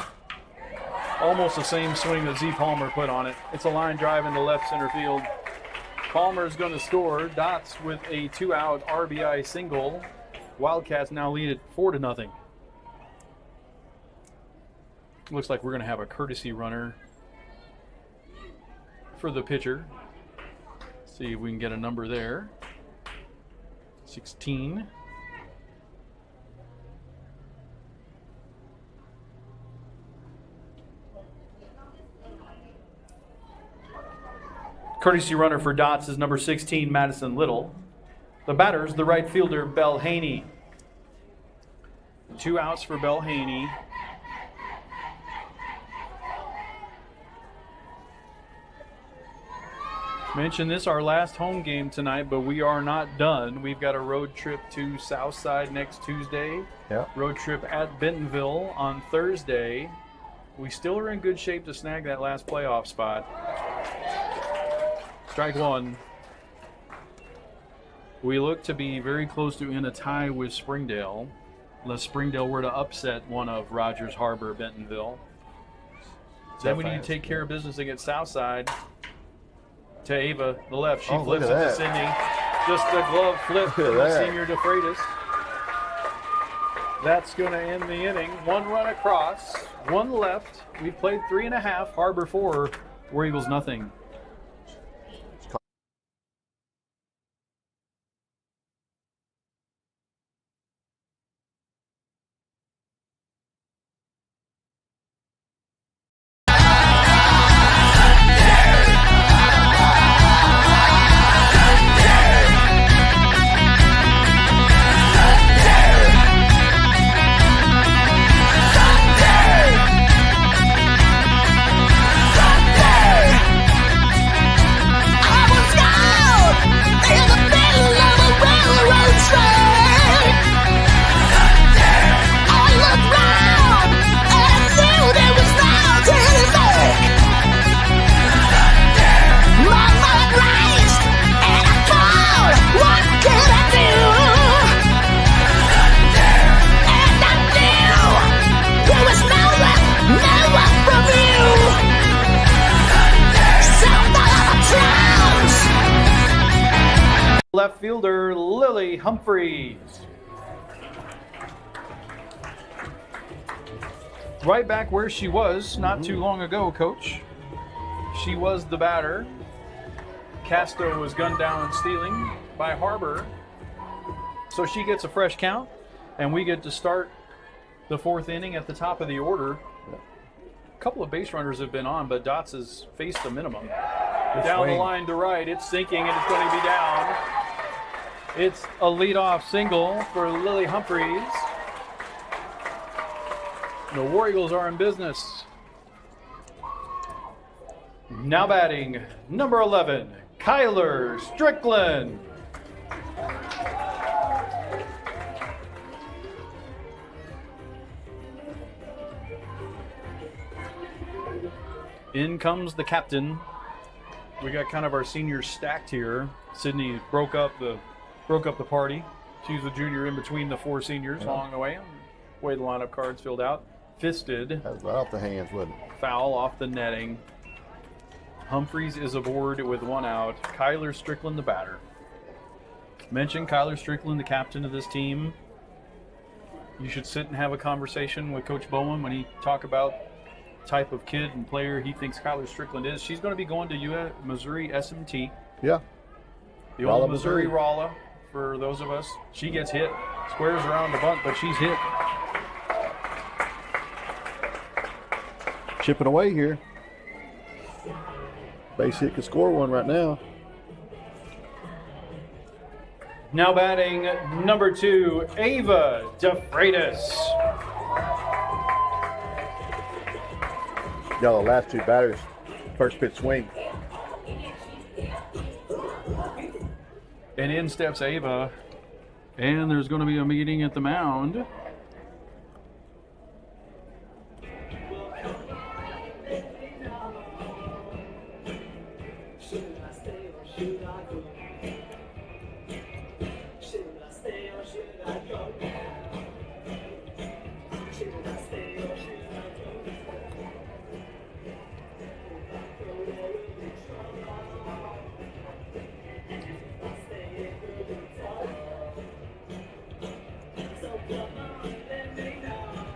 Almost the same swing that Z Palmer put on it. It's a line drive into left center field. Palmer's going to score. Dots with a 2-out RBI single. Wildcats now lead it 4-0. Looks like we're going to have a courtesy runner for the pitcher. See if we can get a number there. 16. Courtesy runner for Dots is number 16, Madison Little. The batter's the right fielder, Belle Haney. 2 outs for Belle Haney. Mentioned this our last home game tonight, but we are not done. We've got a road trip to Southside next Tuesday. Yeah. Road trip at Bentonville on Thursday. We still are in good shape to snag that last playoff spot. Strike one. We look to be very close to in a tie with Springdale, unless Springdale were to upset one of Rogers, Har-ber, Bentonville. Then we need to take care of business against Southside. To Ava, the left. She flips it to Sydney. Just a glove flip from the senior to Freitas. That's going to end the inning. 1 run across, 1 left. We've played 3.5. Har-ber 4. War Eagles nothing. Left fielder Lily Humphreys. Right back where she was not too long ago, Coach. She was the batter. Casto was gunned down and stealing by Har-ber. So she gets a fresh count, and we get to start the 4th inning at the top of the order. A couple of base runners have been on, but Dots has faced a minimum. Down the line to right, it's sinking, and it's going to be down. It's a leadoff single for Lily Humphreys. The War Eagles are in business. Now batting, number 11, Kyler Strickland. In comes the captain. We got kind of our seniors stacked here. Sydney broke up the party. She's the junior in between the 4 seniors along the way. Way the lineup cards filled out. Fisted. That was right off the hands, wasn't it? Foul off the netting. Humphreys is aboard with 1 out. Kyler Strickland, the batter. Mention Kyler Strickland, the captain of this team. You should sit and have a conversation with Coach Bowen when he talk about type of kid and player he thinks Kyler Strickland is. She's going to be going to Missouri SMT. Yeah. The old Missouri Rolla, for those of us. She gets hit. Squares around the bunt, but she's hit. Chipping away here. Base hit could score one right now. Now batting number 2, Ava DeFreitas. Y'all, the last 2 batters, first pitch swing. And in steps Ava. And there's going to be a meeting at the mound.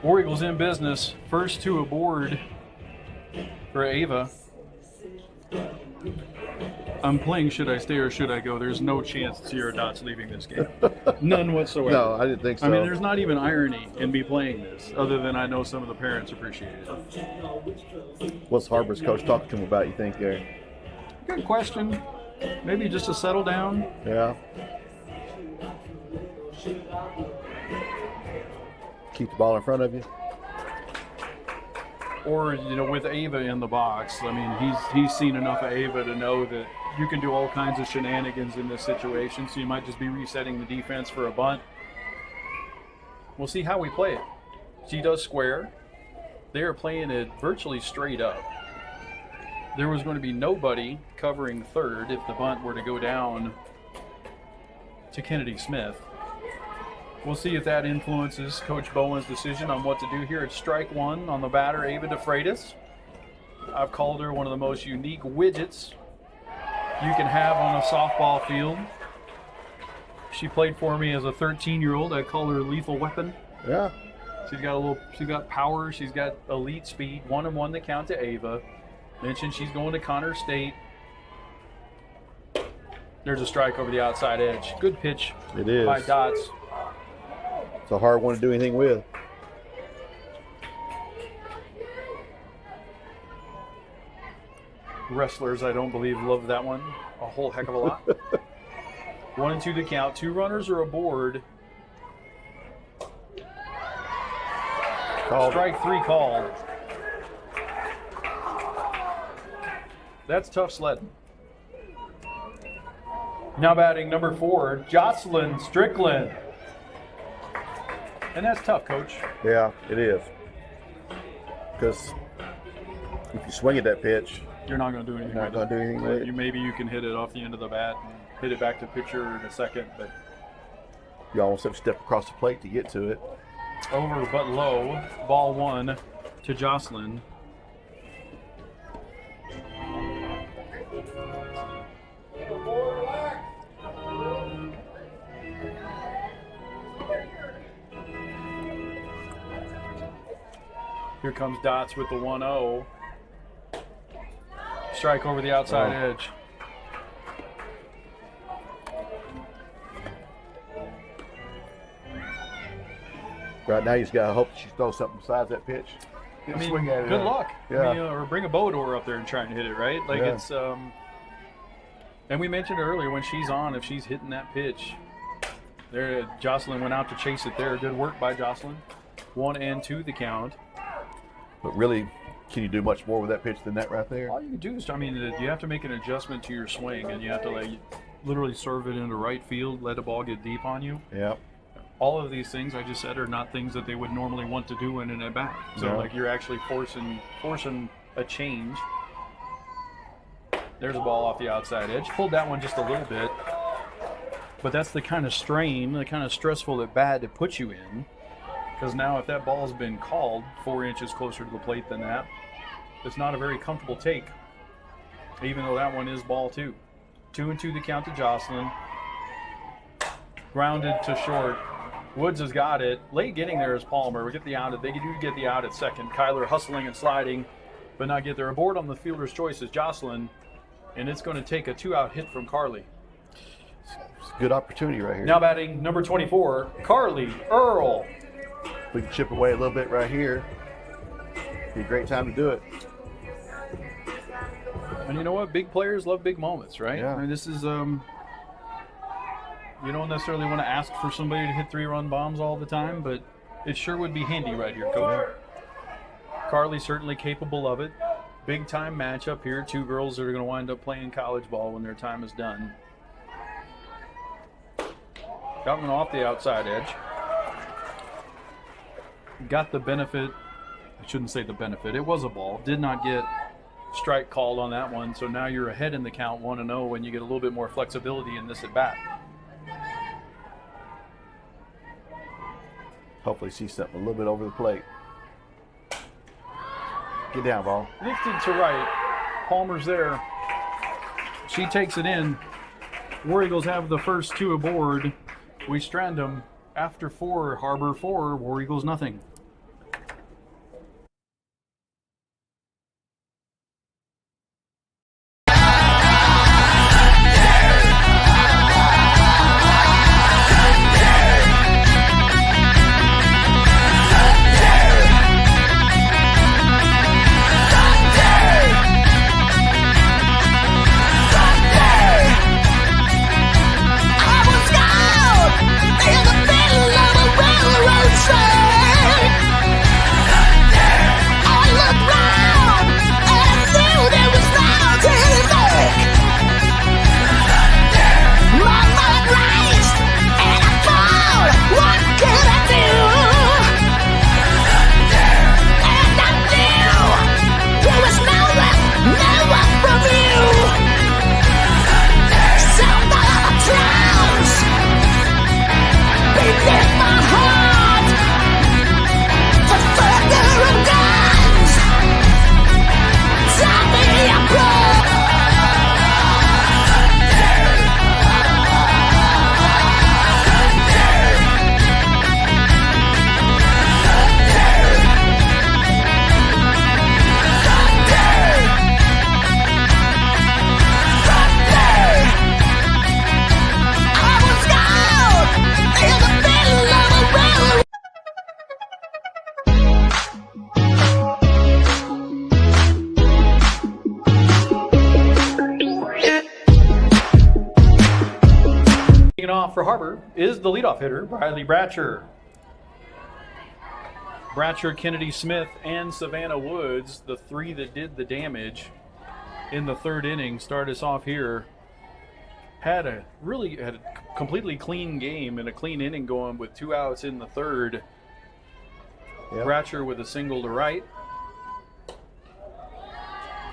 War Eagles in business. First 2 aboard for Ava. I'm playing should I stay or should I go. There's no chance Sierra Dot's leaving this game. None whatsoever. No, I didn't think so. I mean, there's not even irony in me playing this, other than I know some of the parents appreciate it. What's Har-ber's coach talking to him about, you think, Gary? Good question. Maybe just to settle down. Yeah. Keep the ball in front of you. Or, you know, with Ava in the box, I mean, he's seen enough of Ava to know that you can do all kinds of shenanigans in this situation, so you might just be resetting the defense for a bunt. We'll see how we play it. She does square. They are playing it virtually straight up. There was going to be nobody covering third if the bunt were to go down to Kennedy Smith. We'll see if that influences Coach Bowen's decision on what to do here. It's strike one on the batter, Ava DeFreitas. I've called her one of the most unique widgets you can have on a softball field. She played for me as a 13-year-old. I call her lethal weapon. Yeah. She's got power. She's got elite speed. 1-1 the count to Ava. Mentioned she's going to Connor State. There's a strike over the outside edge. Good pitch It is. by Dots. It's a hard one to do anything with. Wrestlers, I don't believe, love that one a whole heck of a lot. 1-2 the count. 2 runners are aboard. Called. Strike 3 called. That's tough sledding. Now batting number 4, Jocelyn Strickland. And that's tough, Coach. Yeah, it is. Because if you swing at that pitch, You're not going to do anything you're not with going to do anything with it. Maybe you can hit it off the end of the bat and hit it back to pitcher in a second, but You almost have to step across the plate to get to it. over but low. Ball 1 to Jocelyn. Here comes Dots with the 1-0. Strike over the outside edge. Right now, you just got to hope she throws something besides that pitch. I mean, Swing at it. good luck. Yeah. I mean, or bring a boat oar up there and try and hit it, right? Like Yeah. it's and we mentioned earlier when she's on, if she's hitting that pitch, there Jocelyn went out to chase it there. Good work by Jocelyn. 1-2 the count. But really, can you do much more with that pitch than that right there? All you can do is, I mean, you have to make an adjustment to your swing, and you have to like literally serve it into right field, let the ball get deep on you. Yeah. All of these things I just said are not things that they would normally want to do in an at bat. So No. like you're actually forcing a change. There's a ball off the outside edge. Pulled that one just a little bit. But that's the kind of strain, the kind of stressful at bat it puts you in. Because now if that ball's been called 4 inches closer to the plate than that, it's not a very comfortable take. Even though that one is ball 2. 2-2 the count to Jocelyn. Grounded to short. Woods has got it. Late getting there is Palmer. We get the out. They do get the out at second. Kyler hustling and sliding, but not get there. Aboard on the fielder's choice is Jocelyn, and it's going to take a 2-out hit from Carly. It's a good opportunity right here. Now batting number 24, Carly Earl. If we can chip away a little bit right here, be a great time to do it. And you know what? Big players love big moments, right? Yeah. I mean, this is you don't necessarily want to ask for somebody to hit 3-run bombs all the time, but it sure would be handy right here, Coach. Carly's certainly capable of it. Big time matchup here. 2 girls that are going to wind up playing college ball when their time is done. Got one off the outside edge. Got the benefit. I shouldn't say the benefit. It was a ball. Did not get strike called on that one. So now you're ahead in the count 1-0 and you get a little bit more flexibility in this at bat. Hopefully see something a little bit over the plate. Get down, ball. Lifted to right. Palmer's there. She takes it in. War Eagles have the first 2 aboard. We strand them after 4. Har-ber 4. War Eagles nothing. Leading off for Har-ber is the leadoff hitter, Briley Bratcher. Bratcher, Kennedy Smith, and Savannah Woods, the three that did the damage in the third inning, start us off here. Had a completely clean game and a clean inning going with 2 outs in the third. Yep. Bratcher with a single to right.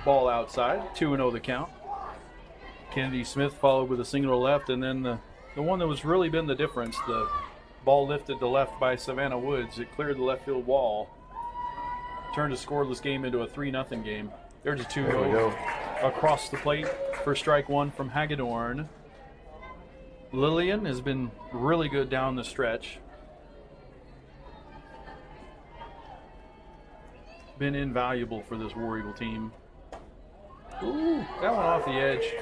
Ball outside, 2-0 the count. Kennedy Smith followed with a single to left, and then the one that was really been the difference, the ball lifted to left by Savannah Woods. It cleared the left field wall. Turned a scoreless game into a 3-0 game. There's a 2-0 across the plate for strike one from Hagedorn. Lillian has been really good down the stretch. Been invaluable for this War Eagle team. Ooh, that one off the edge.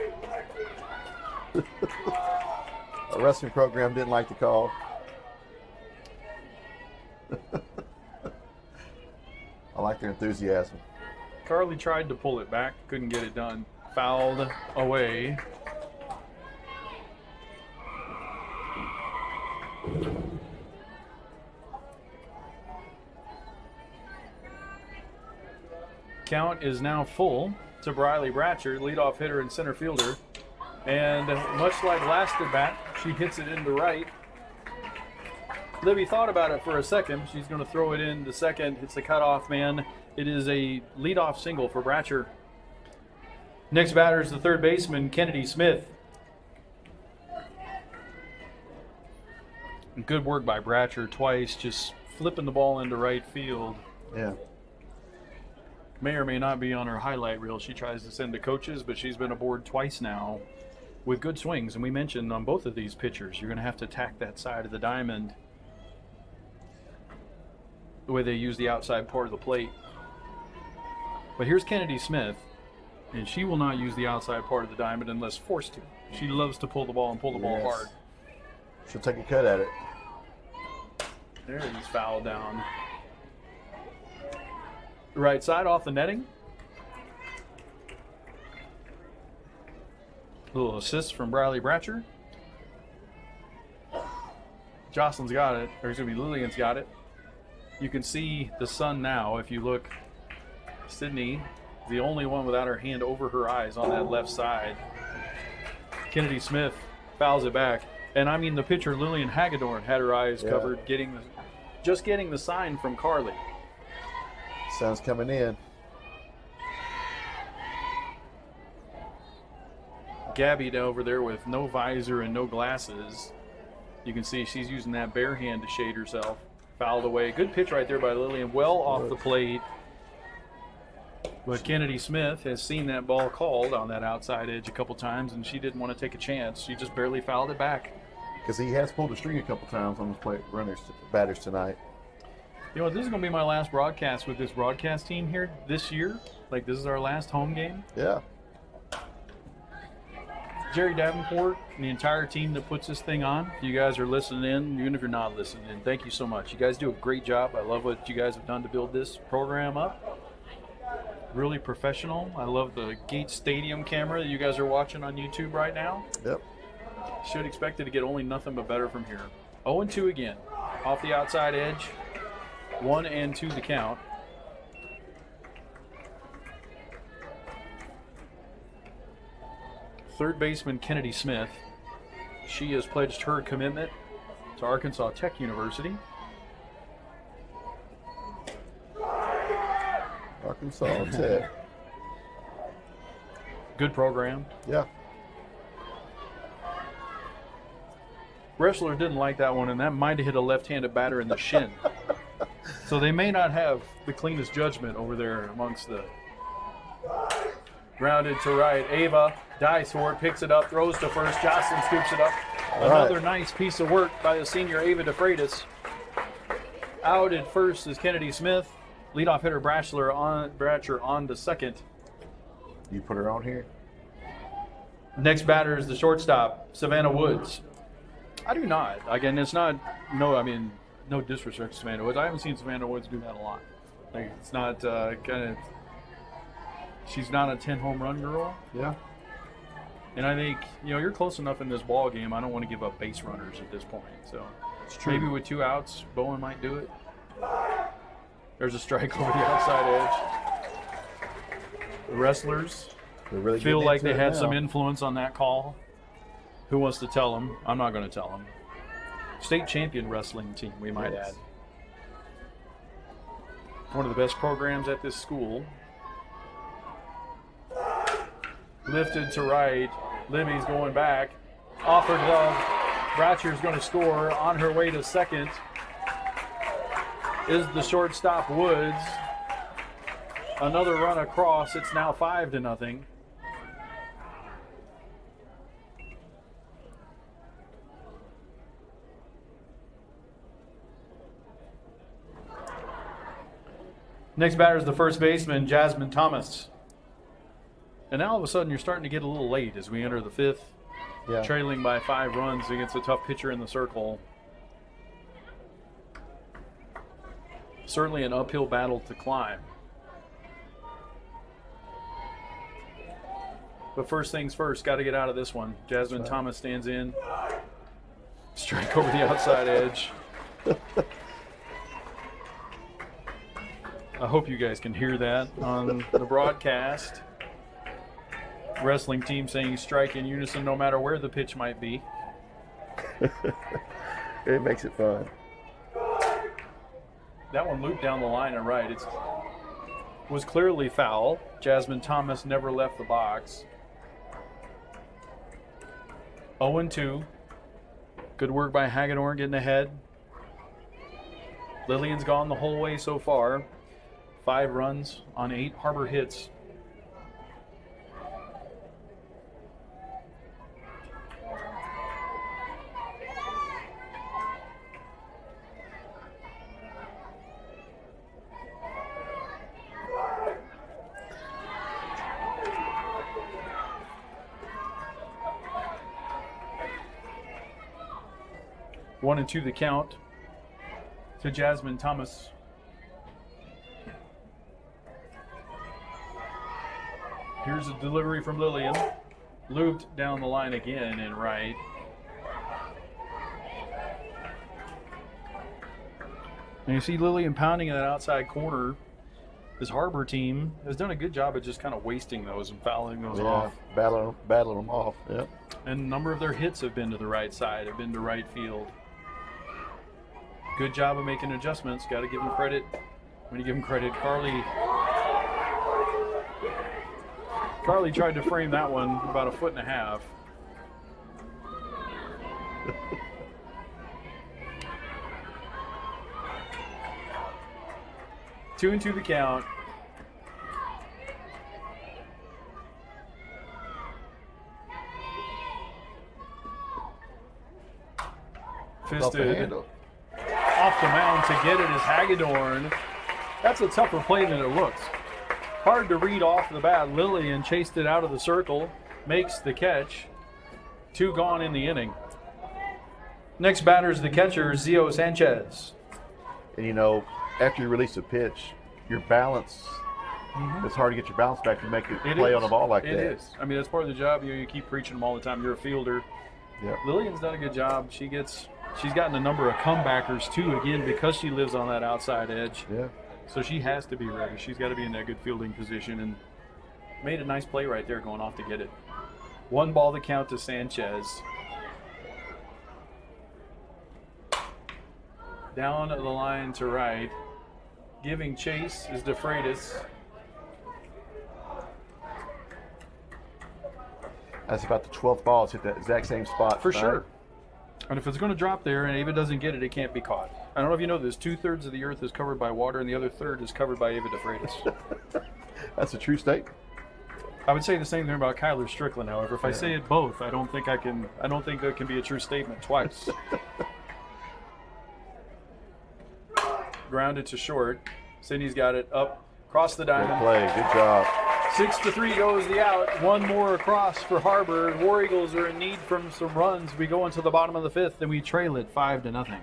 A wrestling program didn't like the call. I like their enthusiasm. Carly tried to pull it back, couldn't get it done. Fouled away. Count is now full to Briley Bratcher, leadoff hitter and center fielder. And much like last at bat, she hits it into right. Libby thought about it for a second. She's going to throw it in to second. It's the cutoff man. It is a leadoff single for Bratcher. Next batter is the third baseman, Kennedy Smith. Good work by Bratcher twice, just flipping the ball into right field. Yeah. May or may not be on her highlight reel she tries to send to coaches, but she's been aboard twice now with good swings. And we mentioned on both of these pitchers, you're going to have to attack that side of the diamond the way they use the outside part of the plate. But here's Kennedy Smith, and she will not use the outside part of the diamond unless forced to. She loves to pull the ball and pull the ball hard. She'll take a cut at it. There he's fouled down. Right side off the netting. Little assist from Briley Bratcher. Jocelyn's got it, or excuse me, Lillian's got it. You can see the sun now if you look. Sydney, the only one without her hand over her eyes on that left side. Kennedy Smith fouls it back. And I mean, the pitcher Lillian Hagedorn had her eyes covered, just getting the sign from Carly. Sun's coming in. Gabby over there with no visor and no glasses. You can see she's using that bare hand to shade herself. Fouled away. Good pitch right there by Lillian, well off the plate. But Kennedy Smith has seen that ball called on that outside edge a couple times, and she didn't want to take a chance. She just barely fouled it back. Because he has pulled a string a couple times on his batters tonight. You know, this is going to be my last broadcast with this broadcast team here this year. Like, this is our last home game. Yeah. Jerry Davenport and the entire team that puts this thing on, if you guys are listening in, even if you're not listening in, thank you so much. You guys do a great job. I love what you guys have done to build this program up. Really professional. I love the Gates Stadium camera that you guys are watching on YouTube right now. Yep. Should expect it to get only nothing but better from here. 0-2 again. Off the outside edge. 1-2 the count. Third baseman Kennedy Smith. She has pledged her commitment to Arkansas Tech University. Arkansas Tech. Good program. Yeah. Wrestler didn't like that one, and that might have hit a left-handed batter in the shin. So they may not have the cleanest judgment over there amongst the... Grounded to right. Ava dives for it, picks it up, throws to first. Jocelyn scoops it up. Another nice piece of work by the senior Ava DeFreitas. Out at first is Kennedy Smith. Leadoff hitter Bratcher on to second. You put her on here? Next batter is the shortstop, Savannah Woods. I do not. Again, it's not, no disrespect to Savannah Woods. I haven't seen Savannah Woods do that a lot. Like, it's not she's not a 10 home run girl. Yeah. And I think, you're close enough in this ball game. I don't want to give up base runners at this point. So It's true. maybe with 2 outs, Bowen might do it. There's a strike over the outside edge. The wrestlers They're really feel getting like into they it had now. some influence on that call. Who wants to tell them? I'm not going to tell them. State champion wrestling team, we might Yes. add. One of the best programs at this school. Lifted to right. Libby's going back. Off her glove. Bratcher's going to score. On her way to second is the shortstop Woods. Another run across. It's now 5-0. Next batter is the first baseman, Jasmine Thomas. And now all of a sudden you're starting to get a little late as we enter the 5th, Yeah. trailing by 5 runs against a tough pitcher in the circle. Certainly an uphill battle to climb. But first things first, got to get out of this one. Jasmine Thomas stands in. Strike over the outside edge. I hope you guys can hear that on the broadcast. Wrestling team saying strike in unison no matter where the pitch might be. It makes it fun. That one looped down the line and right. It was clearly foul. Jasmine Thomas never left the box. 0-2. Good work by Hagedorn getting ahead. Lillian's gone the whole way so far. 5 runs on 8 Har-ber hits. One and 2 the count to Jasmine Thomas. Here's a delivery from Lillian. Looped down the line again and right. And you see Lillian pounding in that outside corner. This Har-ber team has done a good job of just kind of wasting those and fouling those off. Battling them off. Yep. And a number of their hits have been to the right side, have been to right field. Good job of making adjustments. Got to give them credit. When you give them credit, Carly tried to frame that one about 1.5 feet. 2-2 the count. Off the Fisted. handle. Off the mound to get it is Hagedorn. That's a tougher play than it looks. Hard to read off the bat. Lillian chased it out of the circle, makes the catch. 2 gone in the inning. Next batter is the catcher, Zio Sanchez. And after you release a pitch, your balance, it's hard to get your balance back to make it play on the ball like that. It is. I mean, that's part of the job. You keep preaching them all the time. You're a fielder. Yep. Lillian's done a good job. She's gotten a number of comebackers too, again, because she lives on that outside edge. Yeah. So she has to be ready. She's got to be in that good fielding position and made a nice play right there going off to get it. 1 ball to count to Sanchez. Down the line to right. Giving chase is DeFreitas. That's about the 12th ball. It's hit that exact same spot. For tonight. sure. And if it's going to drop there and Ava doesn't get it, it can't be caught. I don't know if you know this. 2/3 of the earth is covered by water and the other third is covered by Ava DeFreitas. That's a true statement. I would say the same thing about Kyler Strickland, however. If I say it both, I don't think there can be a true statement twice. Grounded to short. Sydney's got it up across the Good diamond. play. Good job. 6-3 goes the out. 1 more across for Har-ber. War Eagles are in need from some runs. We go into the bottom of the 5th and we trail it 5-0.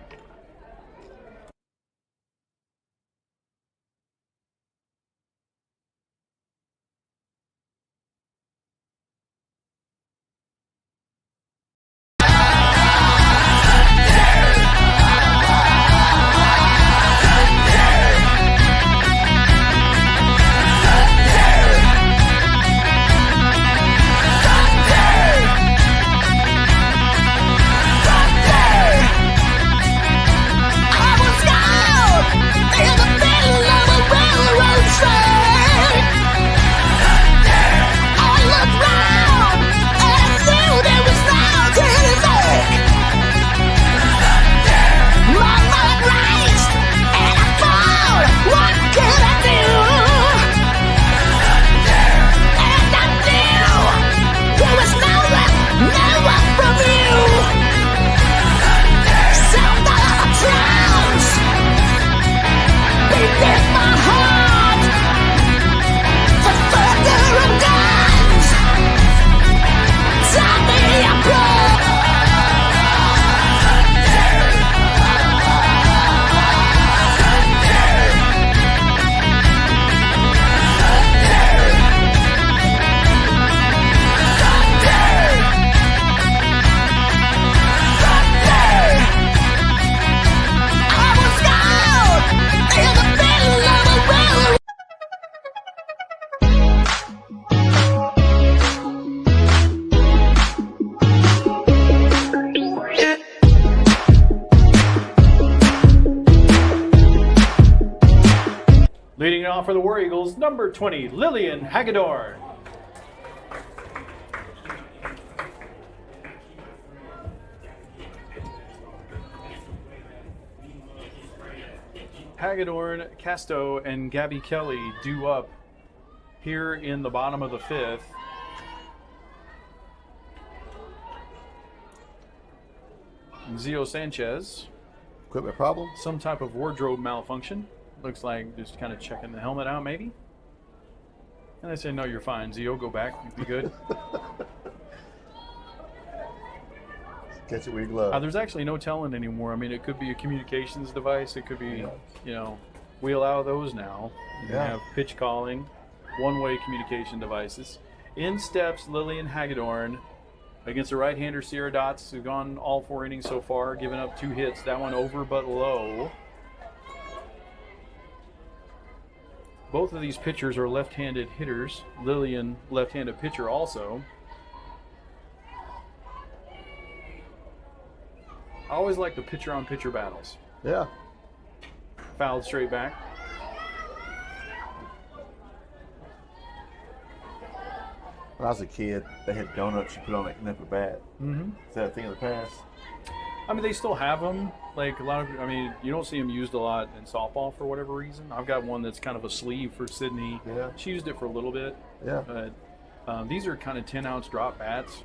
Leading off for the War Eagles, number 20, Lillian Hagedorn. Hagedorn, Casto, and Gabby Kelly due up here in the bottom of the 5th. Zio Sanchez. Equipment problem? Some type of wardrobe malfunction. Looks like just kind of checking the helmet out, maybe. And I say, no, you're fine, Zio. Go back. You'll be good. Catch it with your glove. There's actually no telling anymore. I mean, it could be a communications device. It could be, you know, we allow those now. You can have pitch calling, one-way communication devices. In steps Lillian Hagedorn against the right-hander Sierra Dots, who've gone all 4 innings so far, giving up 2 hits. That one over but low. Both of these pitchers are left-handed hitters. Lillian, left-handed pitcher also. I always like the pitcher-on-pitcher battles. Yeah. Fouled straight back. When I was a kid, they had donuts you put on an upper bat. Mm-hmm. Is that a thing of the past? I mean, they still have them. Like a lot of, I mean, you don't see them used a lot in softball for whatever reason. I've got one that's kind of a sleeve for Sydney. Yeah. She used it for a little bit. Yeah. But these are kind of 10-ounce drop bats.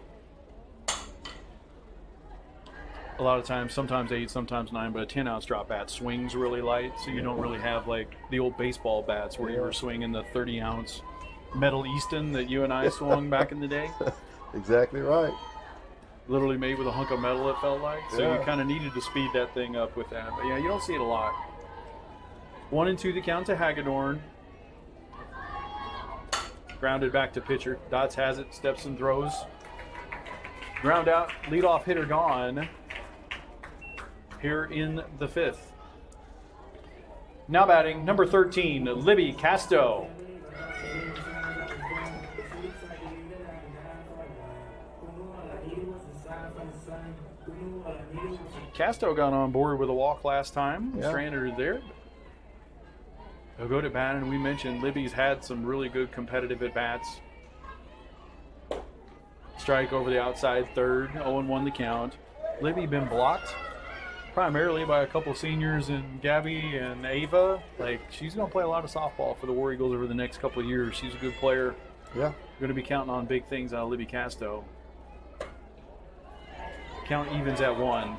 A lot of times, sometimes 8, sometimes 9, but a 10-ounce drop bat swings really light, so you don't really have like the old baseball bats where you were swinging the 30-ounce metal Easton that you and I swung back in the day. Exactly right. Literally made with a hunk of metal, it felt like. So Yeah. you kind of needed to speed that thing up with that. But yeah, you don't see it a lot. 1-2 the count to Hagedorn. Grounded back to pitcher. Dots has it, steps and throws. Ground out, leadoff hitter gone. Here in the 5th. Now batting, number 13, Libby Casto. Casto got on board with a walk last time. Yeah. Stranded her there. They'll go to bat, and we mentioned Libby's had some really good competitive at-bats. Strike over the outside third, 0-1 the count. Libby been blocked primarily by a couple seniors in Gabby and Ava. Like, she's going to play a lot of softball for the War Eagles over the next couple of years. She's a good player. Yeah. Going to be counting on big things out of Libby Casto. Count evens at 1.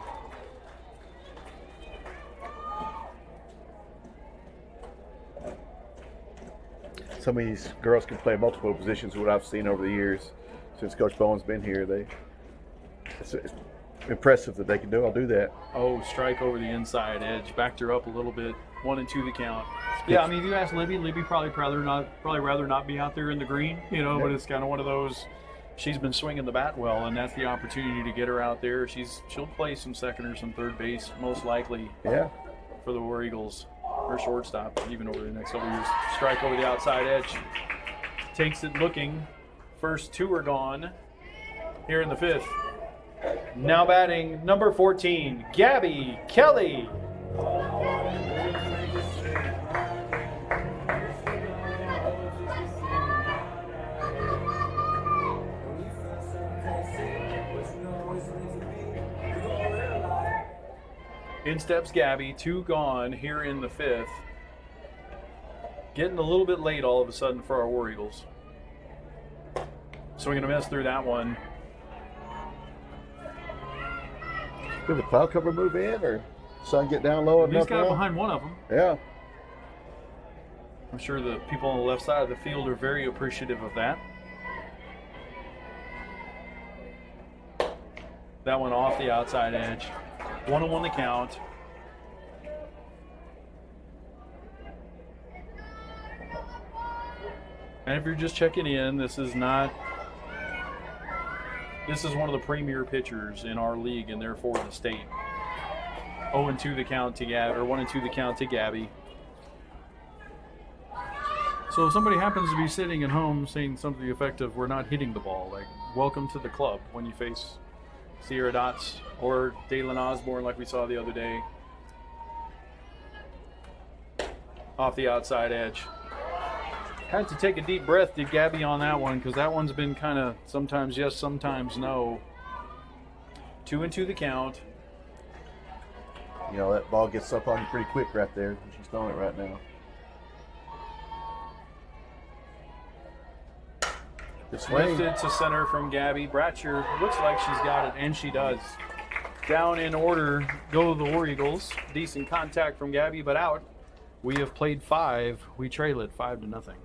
Some of these girls can play multiple positions. What I've seen over the years since Coach Bowen's been here, it's impressive that they can do that. Oh, strike over the inside edge. Backed her up a little bit. 1-2 the count. Yeah, I mean, if you ask Libby probably rather not be out there in the green, you know. But it's kind of one of those. She's been swinging the bat well, and that's the opportunity to get her out there. She'll play some second or some third base, most likely. Yeah. For the War Eagles, or shortstop, even over the next couple years. Strike over the outside edge. Takes it looking. First 2 are gone. Here in the 5th. Now batting, number 14, Gabby Kelly. In steps Gabby, 2 gone here in the 5th. Getting a little bit late all of a sudden for our War Eagles. Swinging a miss through that one. Did the cloud cover move in, or sun get down low enough? He's got now? behind one of them. Yeah. I'm sure the people on the left side of the field are very appreciative of that. That one off the outside edge. 1-1 the count. And if you're just checking in, this is one of the premier pitchers in our league and therefore the state. 0-2 the count to Gabby, or 1-2 the count to Gabby. So if somebody happens to be sitting at home saying something to the effect of, "We're not hitting the ball," like, welcome to the club when you face Sierra Dots or Dalen Osborne like we saw the other day. off the outside edge. Had to take a deep breath, did Gabby, on that one, because that one's been kind of sometimes yes, sometimes no. 2-2 the count. You know, that ball gets up on you pretty quick right there. She's throwing it right now. Good swing. Lifted to center from Gabby. Bratcher looks like she's got it, and she does. Down in order go the War Eagles. Decent contact from Gabby, but out. We have played 5. We trail it 5-0.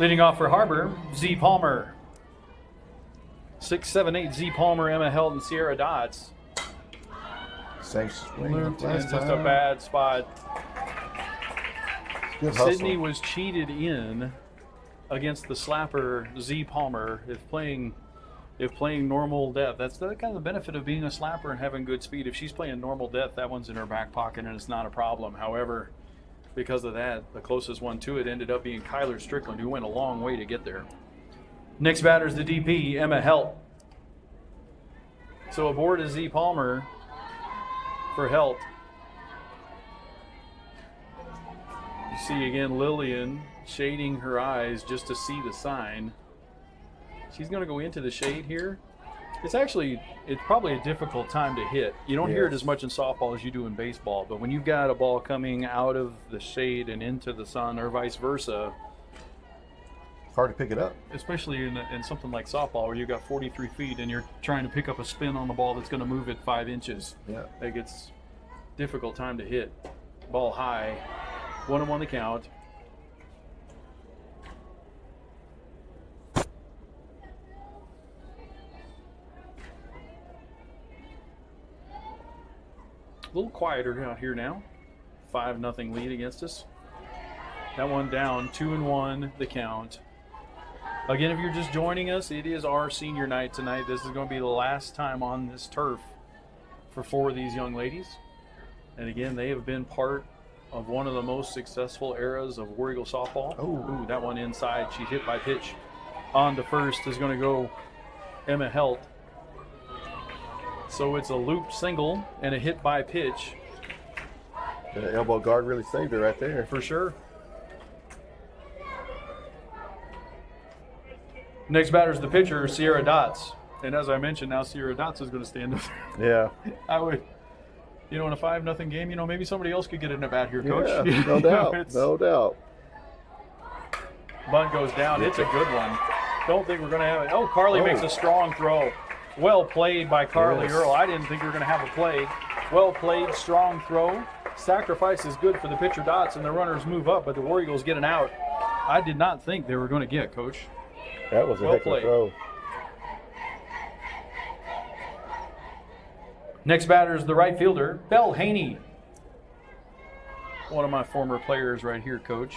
Leading off for Har-ber, Z Palmer. 6, 7, 8, Z Palmer, Emma Held, and Sierra Dots. Same swing. Moved in last just a time. bad spot. Good hustle. Sydney was cheated in against the slapper Z Palmer. If playing normal depth, that's the kind of the benefit of being a slapper and having good speed. If she's playing normal depth, that one's in her back pocket and it's not a problem. However, because of that, the closest one to it ended up being Kyler Strickland, who went a long way to get there. Next batter is the DP, Emma Helt. So aboard is Z Palmer for Helt. You see again Lillian shading her eyes just to see the sign. She's going to go into the shade here. It's probably a difficult time to hit. You don't hear it as much in softball as you do in baseball, but when you've got a ball coming out of the shade and into the sun or vice versa, It's hard to pick it up. especially in something like softball where you've got 43 feet and you're trying to pick up a spin on the ball that's going to move it 5 inches. Yeah. It gets difficult time to hit. Ball high, 1-1 the count. A little quieter out here now. 5-0 lead against us. That one down, 2-1 the count. Again, if you're just joining us, it is our senior night tonight. This is going to be the last time on this turf for 4 of these young ladies. And again, they have been part of one of the most successful eras of War Eagle softball. Ooh, that one inside. She's hit by pitch. On to first is going to go Emma Helt. So it's a loop single and a hit by pitch. The elbow guard really saved her right there. For sure. Next batter is the pitcher, Sierra Dots. And as I mentioned, now Sierra Dots is going to stand up there. Yeah. I would, in a 5-0 game, maybe somebody else could get in a bat here, Coach. Yeah, no doubt. No doubt. Bunt goes down. It's a good one. Don't think we're going to have it. Oh, Carly makes a strong throw. Well played by Carly Earl. I didn't think we were going to have a play. Well played, strong throw. Sacrifice is good for the pitcher Dots, and the runners move up, but the War Eagles get an out. I did not think they were going to get, Coach. That was a Well heck played. of a throw. Next batter is the right fielder, Belle Haney. One of my former players right here, Coach.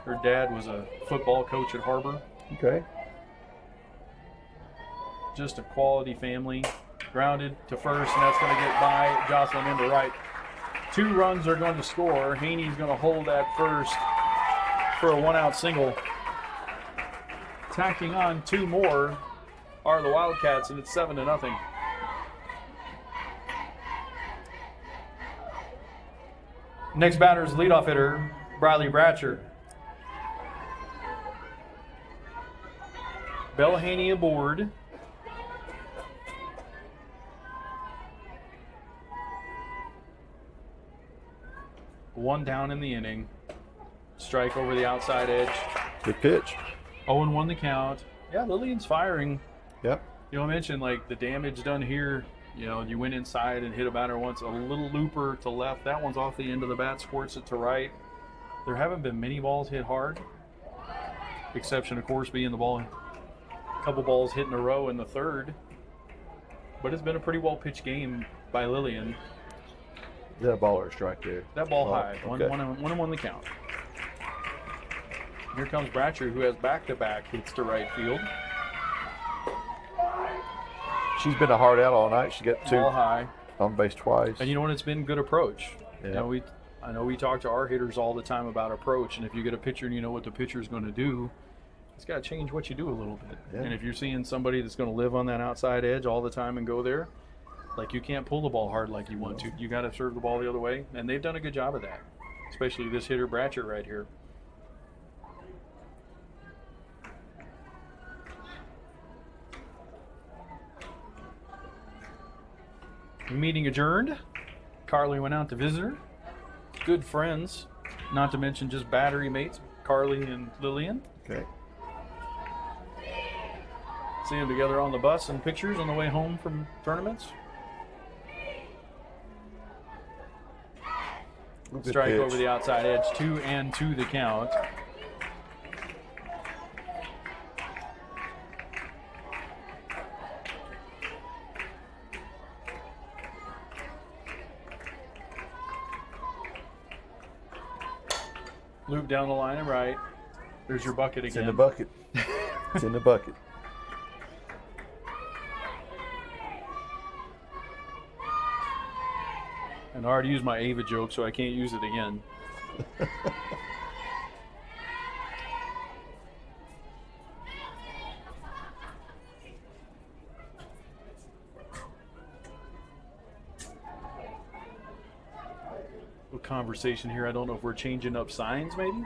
Her dad was a football coach at Har-ber. Okay. Just a quality family. Grounded to first, and that's going to get by Jocelyn into right. 2 runs are going to score. Haney's going to hold at first for a 1-out single. Tacking on 2 more are the Wildcats, and it's 7-0. Next batter is leadoff hitter, Briley Bratcher. Belle Haney aboard. One down in the inning. Strike over the outside edge. Good pitch. 0-1 the count. Yeah, Lillian's firing. Yep. You know, I mentioned like the damage done here. You know, you went inside and hit a batter once, a little looper to left. That one's off the end of the bat, squirts it to right. There haven't been many balls hit hard. Exception, of course, being the ball, a couple balls hit in a row in the third. But it's been a pretty well-pitched game by Lillian. Is that a ball or a strike there? That ball Oh, high. okay. One and one the count. Here comes Bratcher, who has back-to-back hits to right field. She's been a hard out all night. She got 2 Ball high. on base twice. And you know what? It's been good approach. Yeah. You know, I know we talk to our hitters all the time about approach, and if you get a pitcher and you know what the pitcher's going to do, it's got to change what you do a little bit. Yeah. And if you're seeing somebody that's going to live on that outside edge all the time and go there, like you can't pull the ball hard like you want to. You got to serve the ball the other way, and they've done a good job of that, especially this hitter Bratcher right here. Meeting adjourned. Carly went out to visit her. Good friends, not to mention just battery mates, Carly and Lillian. Okay. See them together on the bus and pictures on the way home from tournaments. Good Strike pitch. over the outside edge, 2-2 the count. Loop down the line and right. There's your bucket It's again. in the bucket. It's in the bucket. And I already used my Ava joke, so I can't use it again. A conversation here. I don't know if we're changing up signs, maybe.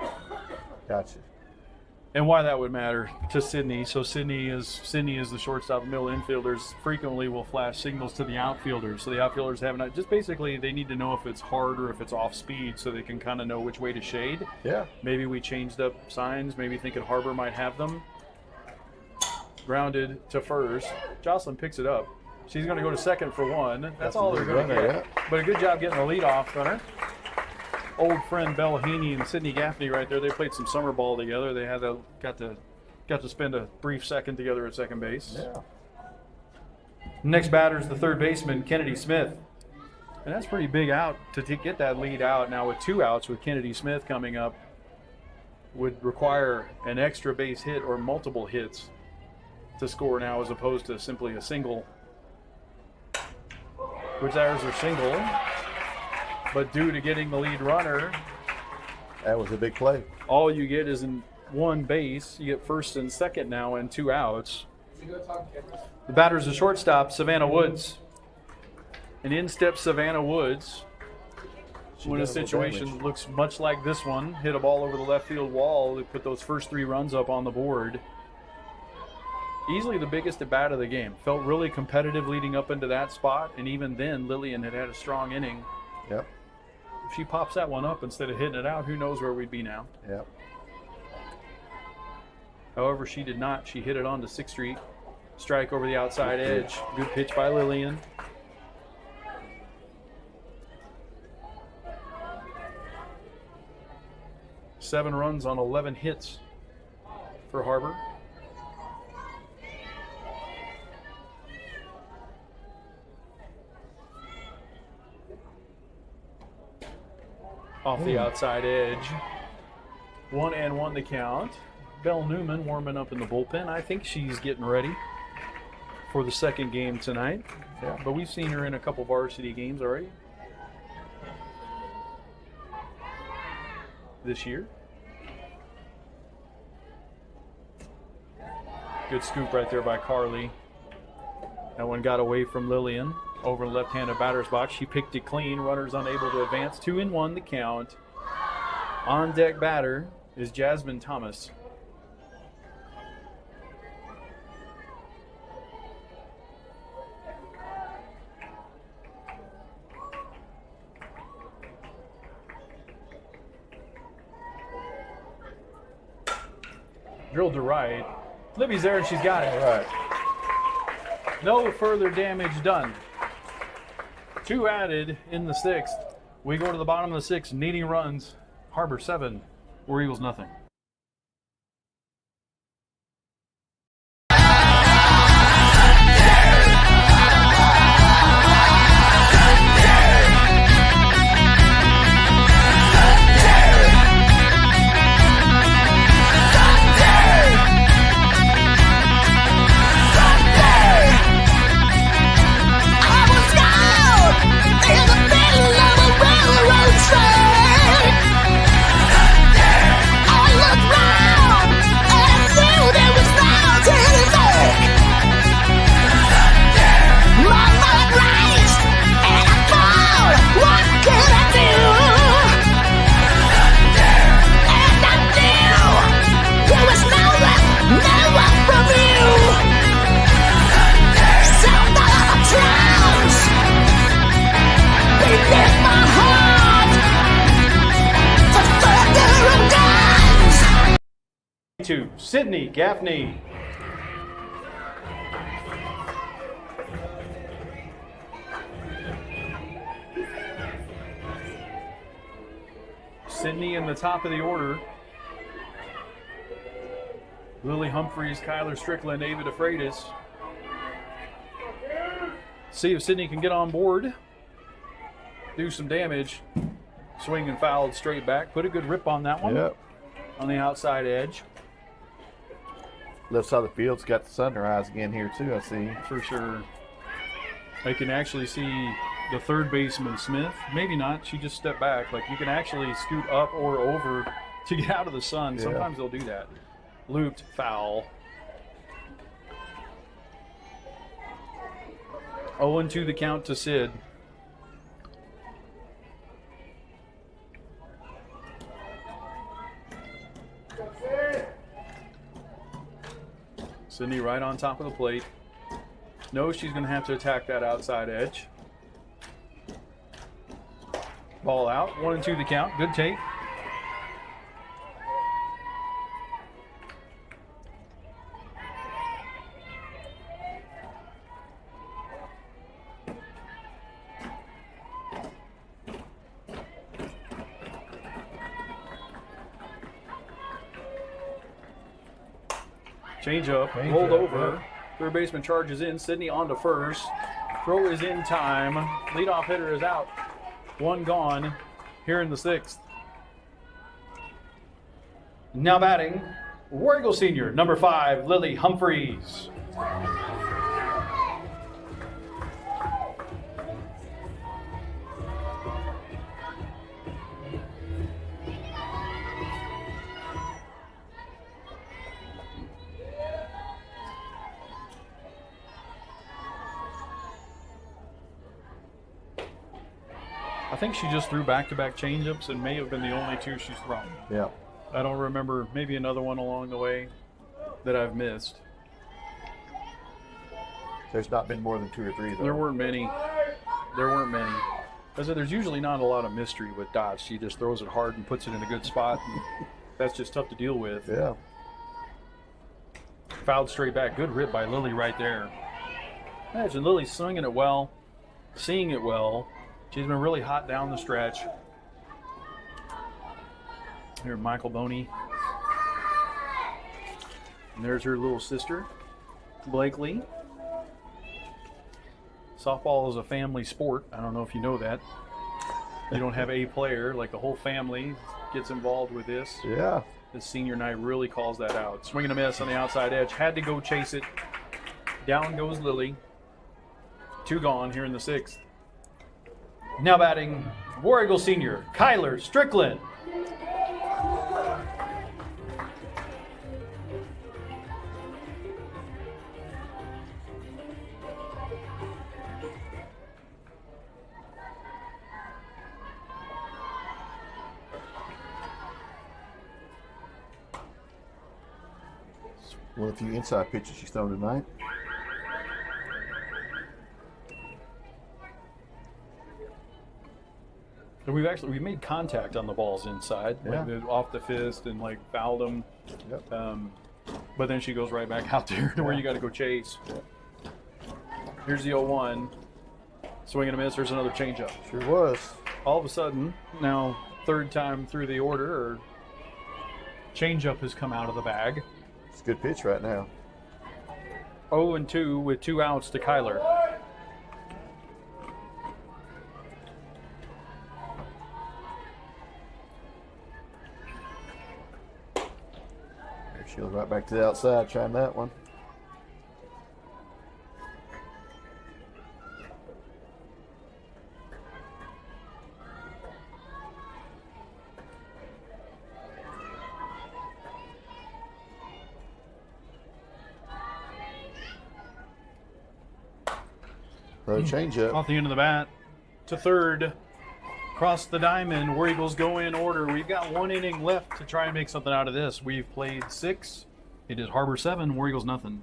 Gotcha. And why that would matter to Sydney. So Sydney is the shortstop, middle infielders frequently will flash signals to the outfielders. So the outfielders have just basically they need to know if it's hard or if it's off speed so they can kind of know which way to shade. Yeah. Maybe we changed up signs, maybe thinking Har-ber might have them. Grounded to first. Jocelyn picks it up. She's going to go to second for one. That's all they're going to Runner, get. But a good job getting the leadoff runner. Old friend Bella Haney and Sydney Gaffney right there. They played some summer ball together. They had got to spend a brief second together at second base. Yeah. Next batter is the third baseman, Kennedy Smith. And that's pretty big out to get that lead out. Now with 2 outs with Kennedy Smith coming up would require an extra base hit or multiple hits to score now as opposed to simply a single. Which there's a single. But due to getting the lead runner, That was a big play. all you get is in one base. You get first and second now and 2 outs. The batter's the shortstop, Savannah Woods. And in steps Savannah Woods. When a does a little situation damage. looks much like this one, hit a ball over the left field wall, they put those first 3 runs up on the board. Easily the biggest at bat of the game. Felt really competitive leading up into that spot, and even then Lillian had a strong inning. Yep. If she pops that one up instead of hitting it out, who knows where we'd be now. Yep. However, she did not. She hit it onto 6th Street. Strike over the outside edge. Good pitch by Lillian. Seven runs on 11 hits for Har-ber. Off the outside edge. 1-1 the count. Belle Newman warming up in the bullpen. I think she's getting ready for the second game tonight. Yeah. But we've seen her in a couple varsity games already this year. Good scoop right there by Carly. That one got away from Lillian. Over the left-handed batter's box. She picked it clean. Runners unable to advance. 2-1 the count. On deck batter is Jasmine Thomas. Drilled to right. Libby's there and she's got it. All right. No further damage done. 2 added in the 6th. We go to the bottom of the 6th, needing runs. Har-ber 7, War Eagles nothing. To Sydney Gaffney. Sydney in the top of the order. Lily Humphreys, Kyler Strickland, Ava DeFreitas. See if Sydney can get on board. Do some damage. Swing and fouled straight back. Put a good rip on that one. Yep. On the outside edge. Left side of the field's got the sun in her eyes again here too, I see. For sure. I can actually see the third baseman, Smith. Maybe not. She just stepped back. Like, you can actually scoot up or over to get out of the sun. Yeah. Sometimes they'll do that. Looped, foul. 0-2 the count to Sid. Sydney right on top of the plate. Knows she's going to have to attack that outside edge. Ball out. 1-2 the count. Good take. Change up, rolled over. Third baseman charges in. Sydney on to first. Throw is in time. Leadoff hitter is out. 1 gone here in the 6th. Now batting, War Eagle senior, number 5, Lily Humphreys. I think she just threw back-to-back changeups and may have been the only 2 she's thrown. Yeah. I don't remember, maybe another one along the way that I've missed. There's not been more than 2 or 3 though. There weren't many. I said there's usually not a lot of mystery with Dots. She just throws it hard and puts it in a good spot. And that's just tough to deal with. Yeah. Fouled straight back. Good rip by Lily right there. Imagine Lily swinging it well, seeing it well. She's been really hot down the stretch. Here, Michael Boney. And there's her little sister, Blakely. Softball is a family sport. I don't know if you know that. You don't have a player, like the whole family gets involved with this. Yeah. This senior night really calls that out. Swing and a miss on the outside edge. Had to go chase it. Down goes Lily. 2 gone here in the 6th. Now batting, War Eagle senior, Kyler Strickland. One of the few inside pitches she's thrown tonight. And we've made contact on the balls inside, Yeah. like off the fist and like fouled them. Yep. But then she goes right back out there to where you got to go chase. Here's the 0-1. Swing and a miss. There's another changeup. Sure was. All of a sudden, now third time through the order, changeup has come out of the bag. It's a good pitch right now. 0-2 with 2 outs to Kyler. She'll right back to the outside, trying that one. Throw change up. Off the end of the bat to third. Across the diamond, War Eagles go in order. We've got 1 inning left to try and make something out of this. We've played 6. It is Har-ber 7, War Eagles nothing.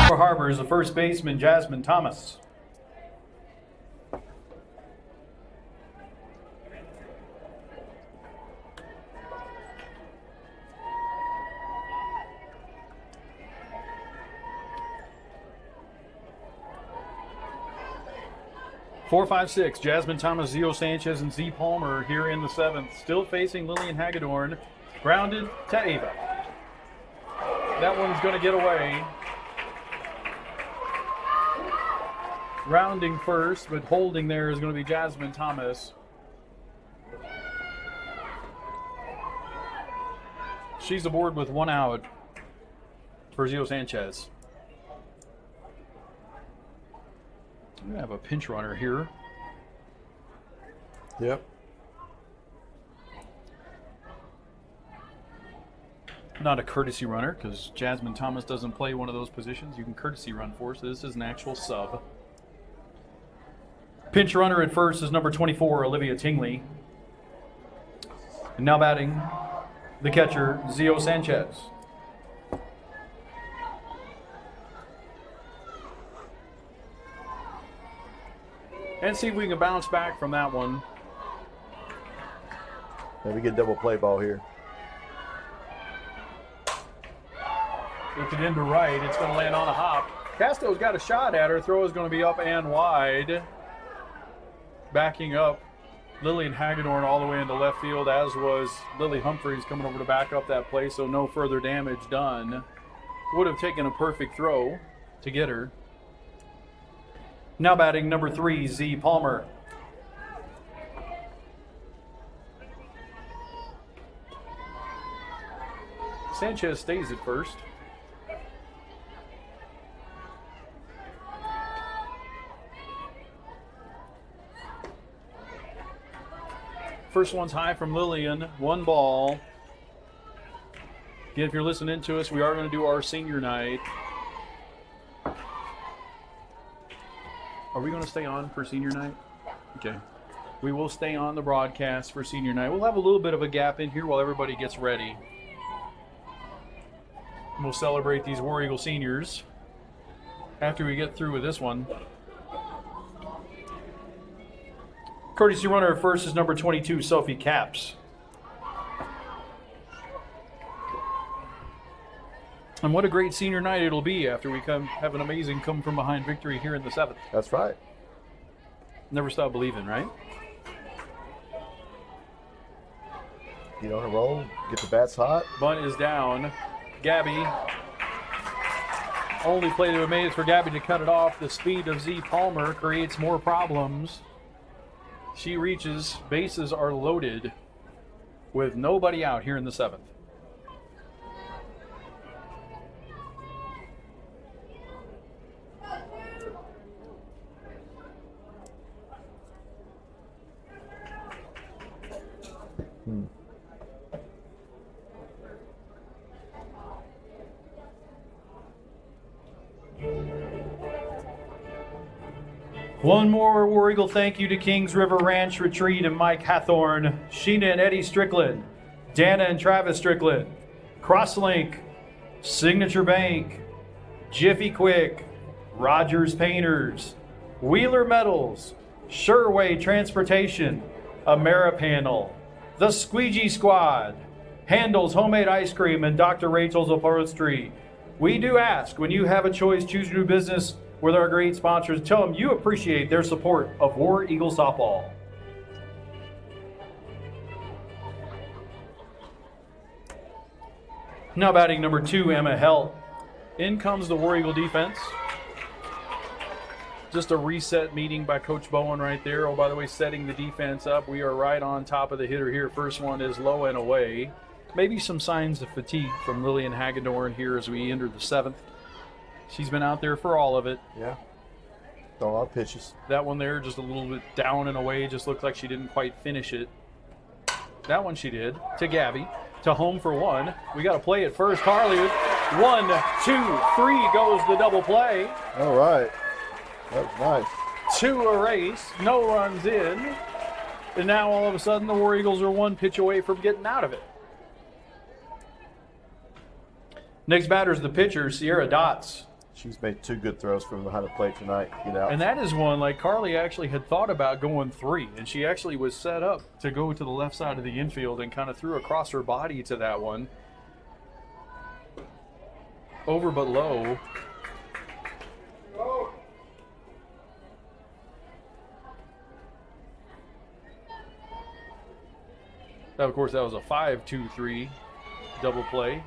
For Har-ber is the first baseman, Jasmine Thomas. Four, 5, 6. Jasmine Thomas, Zio Sanchez, and Z Palmer here in the 7th. Still facing Lillian Hagedorn. Grounded to Ava. That one's going to get away. Rounding first, but holding there is going to be Jasmine Thomas. She's aboard with 1 out for Zio Sanchez. I'm going to have a pinch runner here. Yep. Not a courtesy runner, because Jasmine Thomas doesn't play one of those positions you can courtesy run for, so this is an actual sub. Pinch runner at first is number 24, Olivia Tingley. And now batting, the catcher, Zio Sanchez. And see if we can bounce back from that one. Maybe get double play ball here. Look it into right. It's going to land on a hop. Casto's got a shot at her. Throw is going to be up and wide. Backing up, Lillian Hagedorn all the way into left field, as was Lily Humphreys coming over to back up that play, so no further damage done. Would have taken a perfect throw to get her. Now batting number 3, Z Palmer. Sanchez stays at first. First one's high from Lillian. 1 ball. Again, if you're listening to us, we are going to do our senior night. Are we going to stay on for senior night? Okay. We will stay on the broadcast for senior night. We'll have a little bit of a gap in here while everybody gets ready. We'll celebrate these War Eagle seniors after we get through with this one. Courtesy runner at first is number 22, Sophie Capps. And what a great senior night it'll be after we have an amazing come from behind victory here in the 7th. That's right. Never stop believing, right? get on a roll, get the bats hot. Bunt is down. Gabby. Only play to be made is for Gabby to cut it off. The speed of Z Palmer creates more problems. She reaches. Bases are loaded with nobody out here in the 7th. One more War Eagle thank you to Kings River Ranch Retreat and Mike Hathorn, Sheena and Eddie Strickland, Dana and Travis Strickland, Crosslink, Signature Bank, Jiffy Quick, Rogers Painters, Wheeler Metals, Sherway Transportation, Ameripanel, The Squeegee Squad, Handel's Homemade Ice Cream, and Dr. Rachel's Upholstery. We do ask, when you have a choice, choose to do business with our great sponsors. Tell them you appreciate their support of War Eagle softball. Now batting number 2, Emma Hell. In comes the War Eagle defense. Just a reset meeting by Coach Bowen right there. Oh, by the way, setting the defense up. We are right on top of the hitter here. First one is low and away. Maybe some signs of fatigue from Lillian Hagedorn here as we enter the 7th. She's been out there for all of it. Yeah. Throw a lot of pitches. That one there just a little bit down and away. Just looked like she didn't quite finish it. That one she did. To Gabby. To home for 1. We got to play it first. Carly. 1, 2, 3 goes the double play. All right. That was nice. 2 erase. No runs in. And now all of a sudden the War Eagles are 1 pitch away from getting out of it. Next batter is the pitcher, Sierra Dots. She's made 2 good throws from behind the plate tonight. Get out. And that is one, like Carly actually had thought about going 3, and she actually was set up to go to the left side of the infield and kind of threw across her body to that one. Over but low. Now, of course, that was a 5-2-3 double play.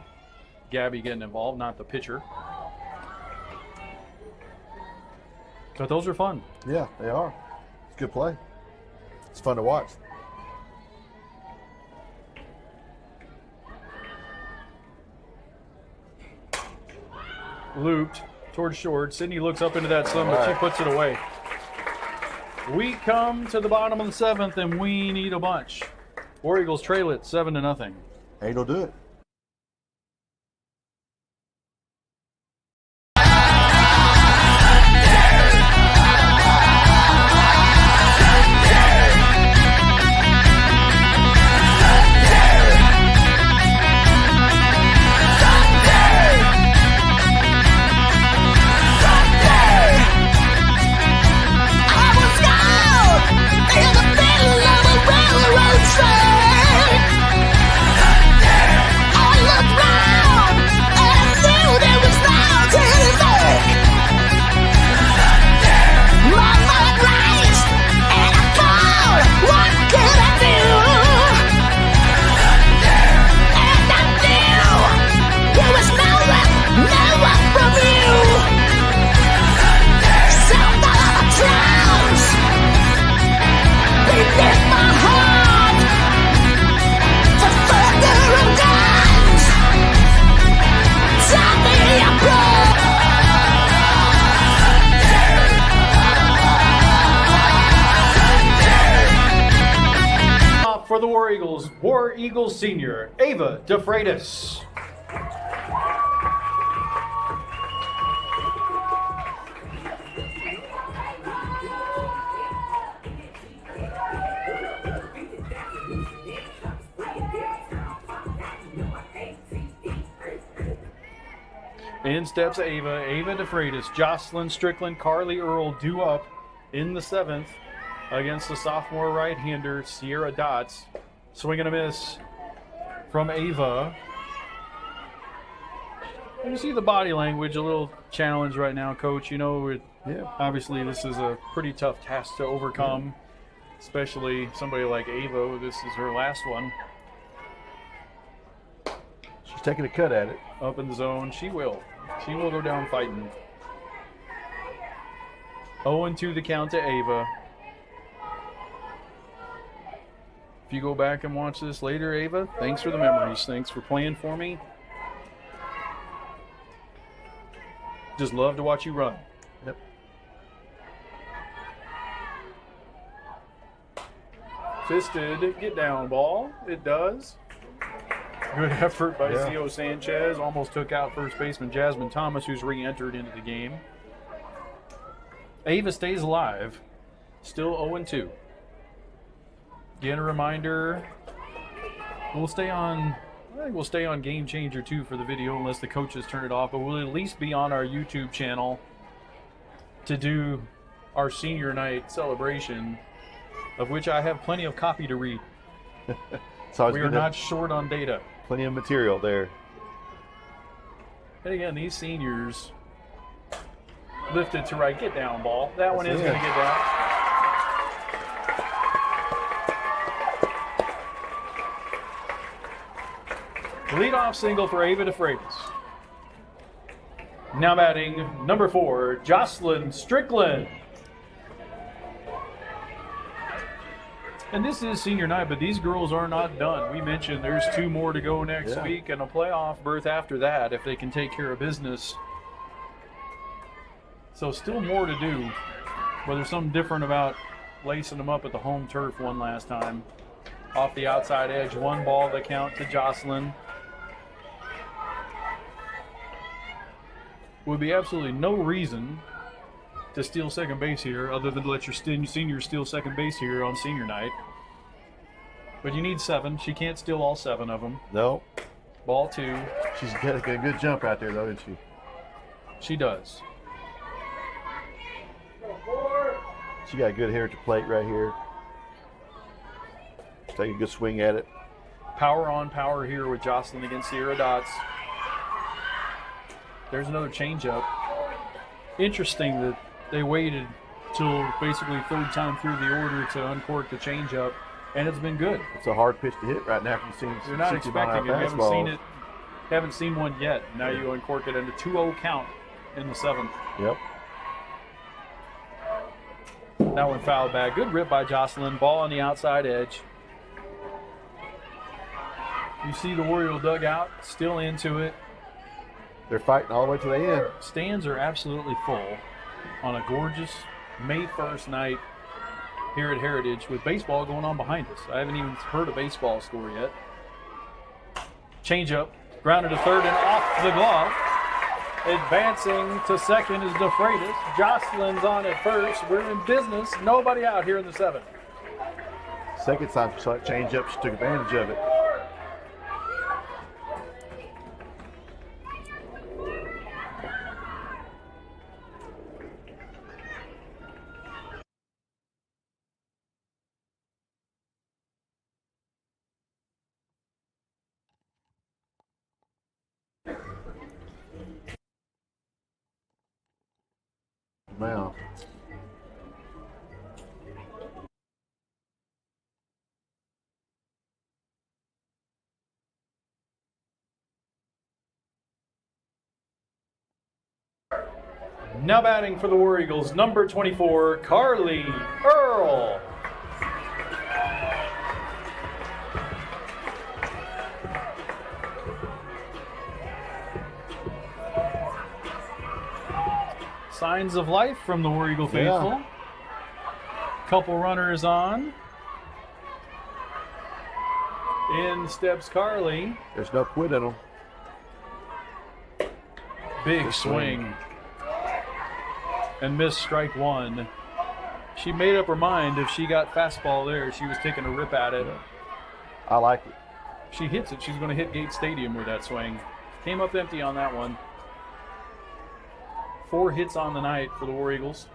Gabby getting involved, not the pitcher. But those are fun. Yeah, they are. It's a good play. It's fun to watch. Looped towards short. Sydney looks up into that sun, but she puts it away. We come to the bottom of the 7th, and we need a bunch. War Eagles trail it 7-0. 8 will do it. For the War Eagles senior, Ava DeFreitas. In steps Ava DeFreitas, Jocelyn Strickland, Carly Earl due up in the 7th against the sophomore right-hander, Sierra Dots. Swing and a miss from Ava. You see the body language, a little challenge right now, Coach. You know, obviously this is a pretty tough task to overcome, especially somebody like Ava. This is her last one. She's taking a cut at it. Up in the zone. She will. She will go down fighting. 0-2 the count to Ava. If you go back and watch this later, Ava, thanks for the memories. Thanks for playing for me. Just love to watch you run. Yep. Fisted get down ball. It does. Good effort by Yeah. Zio Sanchez. Almost took out first baseman Jasmine Thomas, who's re-entered into the game. Ava stays alive. Still 0-2. Again, a reminder, I think we'll stay on Game Changer 2 for the video unless the coaches turn it off, but we'll at least be on our YouTube channel to do our senior night celebration, of which I have plenty of copy to read. It's always We good are to not short on data. plenty of material there. And again, these seniors lifted to right. Get down, ball. That one is That's going to it. get down. Leadoff single for Ava DeFreitas. Now batting number 4, Jocelyn Strickland. And this is senior night, but these girls are not done. We mentioned there's 2 more to go next Yeah. week and a playoff berth after that if they can take care of business. So still more to do. Well, there's something different about lacing them up at the home turf one last time. Off the outside edge, 1 ball to count to Jocelyn. Would be absolutely no reason to steal second base here other than to let your seniors steal second base here on senior night. But you need 7. She can't steal all 7 of them. No, Ball 2. she's got a good jump out there, though, isn't she? She does. She got good hair at the plate right here. Take a good swing at it. Power on power here with Jocelyn against Sierra Dots. There's another changeup. Interesting that they waited till basically 3rd time through the order to uncork the changeup, and it's been good. It's a hard pitch to hit right now. You've seen You're not 60 mile an expecting it. hour You haven't seen fastballs. it. Haven't seen one yet. Now you uncork it in a 2-0 count in the 7th. Yep. That one fouled back. Good rip by Jocelyn. Ball on the outside edge. You see the Oriole dugout still into it. They're fighting all the way to the end. Stands are absolutely full on a gorgeous May 1st night here at Heritage with baseball going on behind us. I haven't even heard a baseball score yet. Change up, grounded to 3rd and off the glove. Advancing to 2nd is DeFreitas. Jocelyn's on at 1st. We're in business. Nobody out here in the 7th. Second time she saw it change up, she took advantage of it. Now, Now batting for the War Eagles, number 24, Carly Earl. Signs of life from the War Eagle faithful. Couple runners on. In steps Carly. there's no quit in them. Big Good swing. swing. And missed strike 1. She made up her mind if she got fastball there, she was taking a rip at it. I like it. If she hits it, she's going to hit Gate Stadium with that swing. Came up empty on that one. 4 hits on the night for the War Eagles.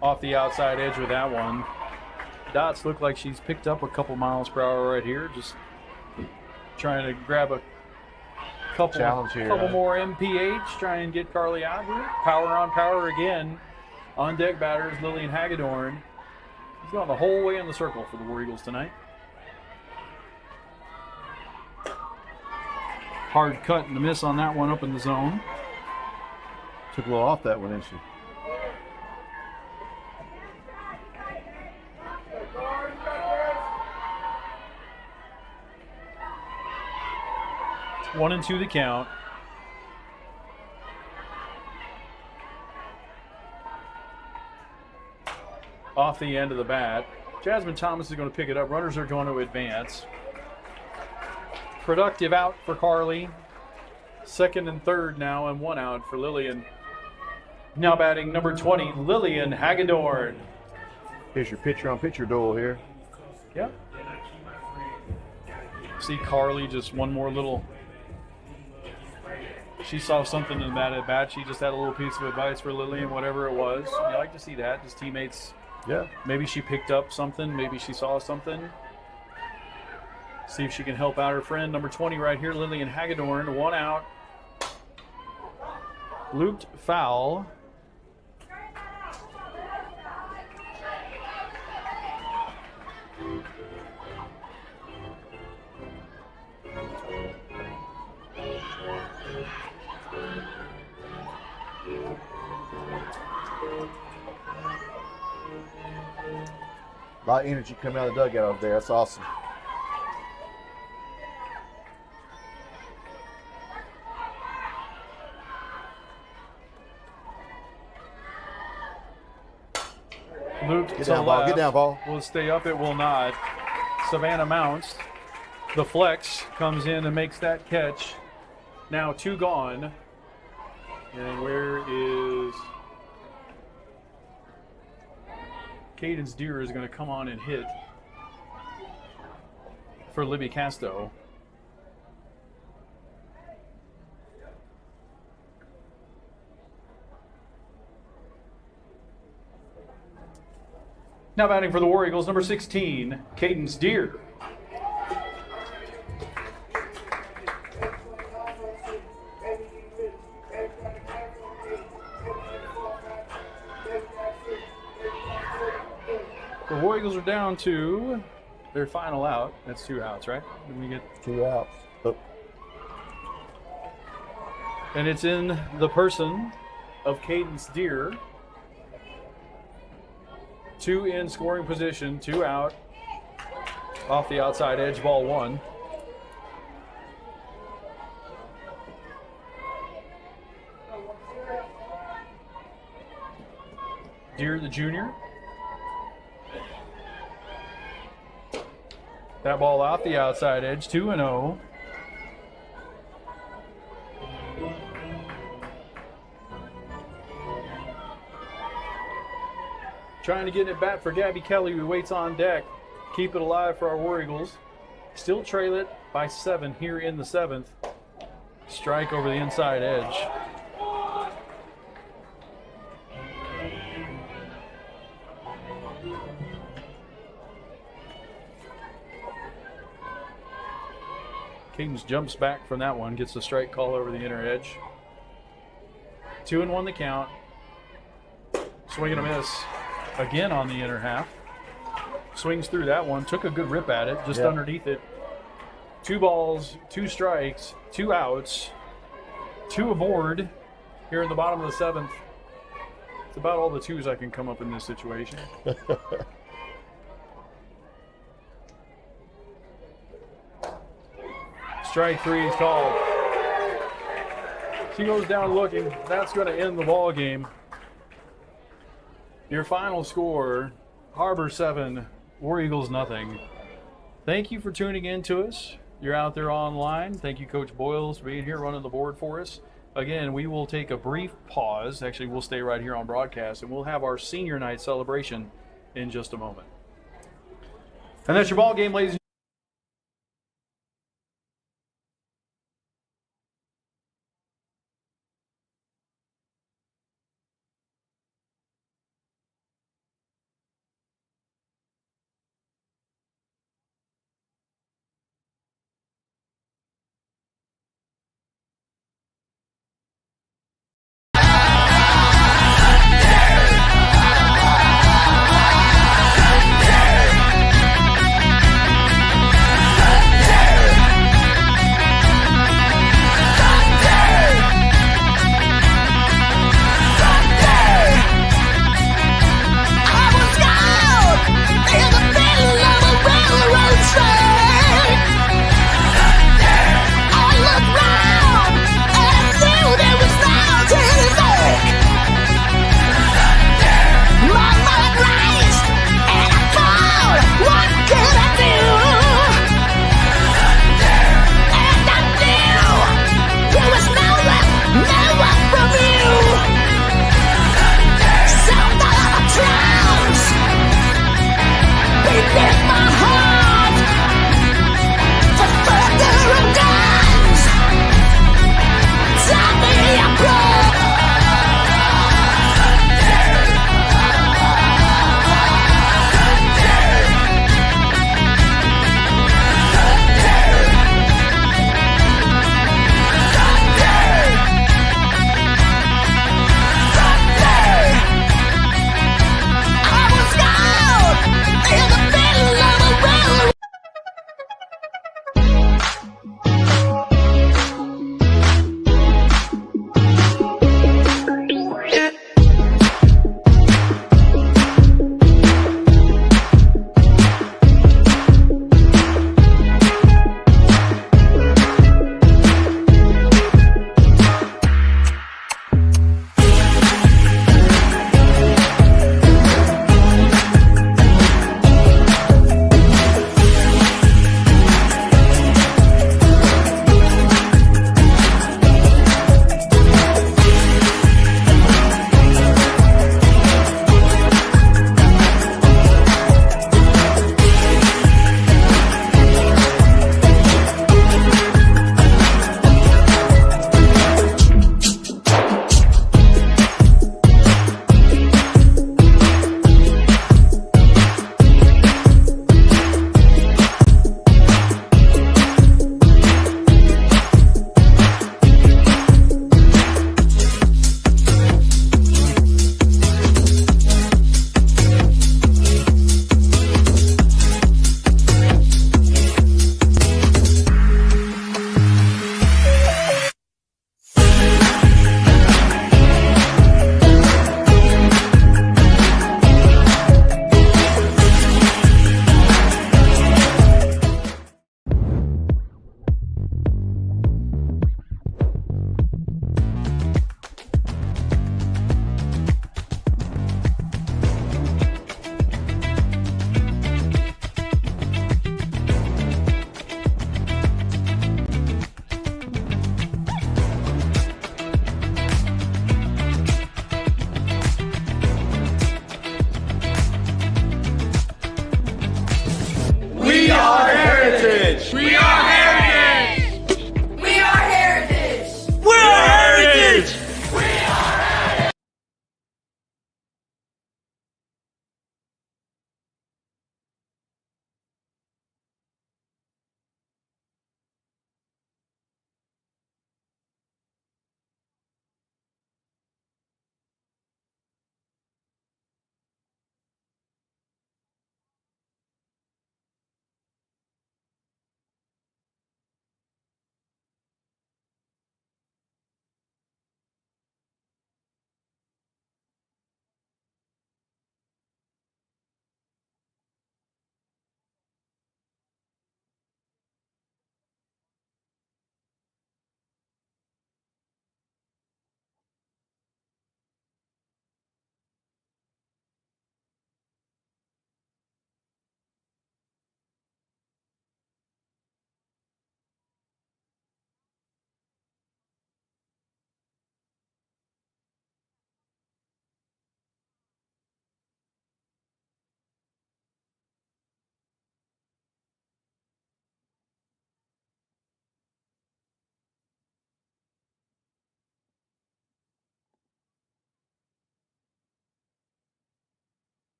Off the outside edge with that one. Dots look like she's picked up a couple miles per hour right here. Just trying to grab a couple, Challenge here, couple huh? more MPH. Try and get Carly out here. Power on power again. On deck batters, Lillian Hagedorn. He's gone the whole way in the circle for the War Eagles tonight. Hard cut and the miss on that one up in the zone. Took a little off that one, didn't she? One and two the count. Off the end of the bat. Jasmine Thomas is going to pick it up. Runners are going to advance. Productive out for Carly. Second and third now, and one out for Lillian. Now batting number 20, Lillian Hagedorn. Here's your pitcher-on-pitcher duel here. Yep. See Carly just one more little. She saw something in that at bat. She just had a little piece of advice for Lillian, whatever it was. You like to see that. His teammates. Yeah. Maybe she picked up something. Maybe she saw something. See if she can help out her friend. Number 20 right here, Lillian Hagedorn. One out. Looped foul. A lot of energy coming out of the dugout over there. That's awesome. Looped Get to down, ball. left. Get down, ball. Will it stay up? It will not. Savannah mounts. The flex comes in and makes that catch. Now two gone. And where is Cadence Deere is going to come on and hit for Libby Casto. Now batting for the War Eagles, number 16, Cadence Deere. The War Eagles are down to their final out. That's two outs, right? When we get 2 outs. Oh. And it's in the person of Cadence Deere. 2 in scoring position, 2 out. Off the outside edge, ball 1. Deere, the junior. That ball off the outside edge, 2-0. Trying to get it back for Gabby Kelly, who waits on deck. Keep it alive for our War Eagles. Still trail it by 7 here in the 7th. Strike over the inside edge. Cadence jumps back from that one, gets the strike call over the inner edge. 2-1 the count. Swing and a miss. Again on the inner half. Swings through that one. Took a good rip at it, just underneath it. 2 balls, 2 strikes, 2 outs, 2 aboard here in the bottom of the 7th. It's about all the 2s I can come up in this situation. Strike 3 is called. She goes down looking. That's going to end the ball game. Your final score, Har-ber 7, War Eagles nothing. Thank you for tuning in to us. You're out there online. Thank you, Coach Boyles, for being here running the board for us. Again, we will take a brief pause. Actually, we'll stay right here on broadcast, and we'll have our senior night celebration in just a moment. And that's your ball game, ladies and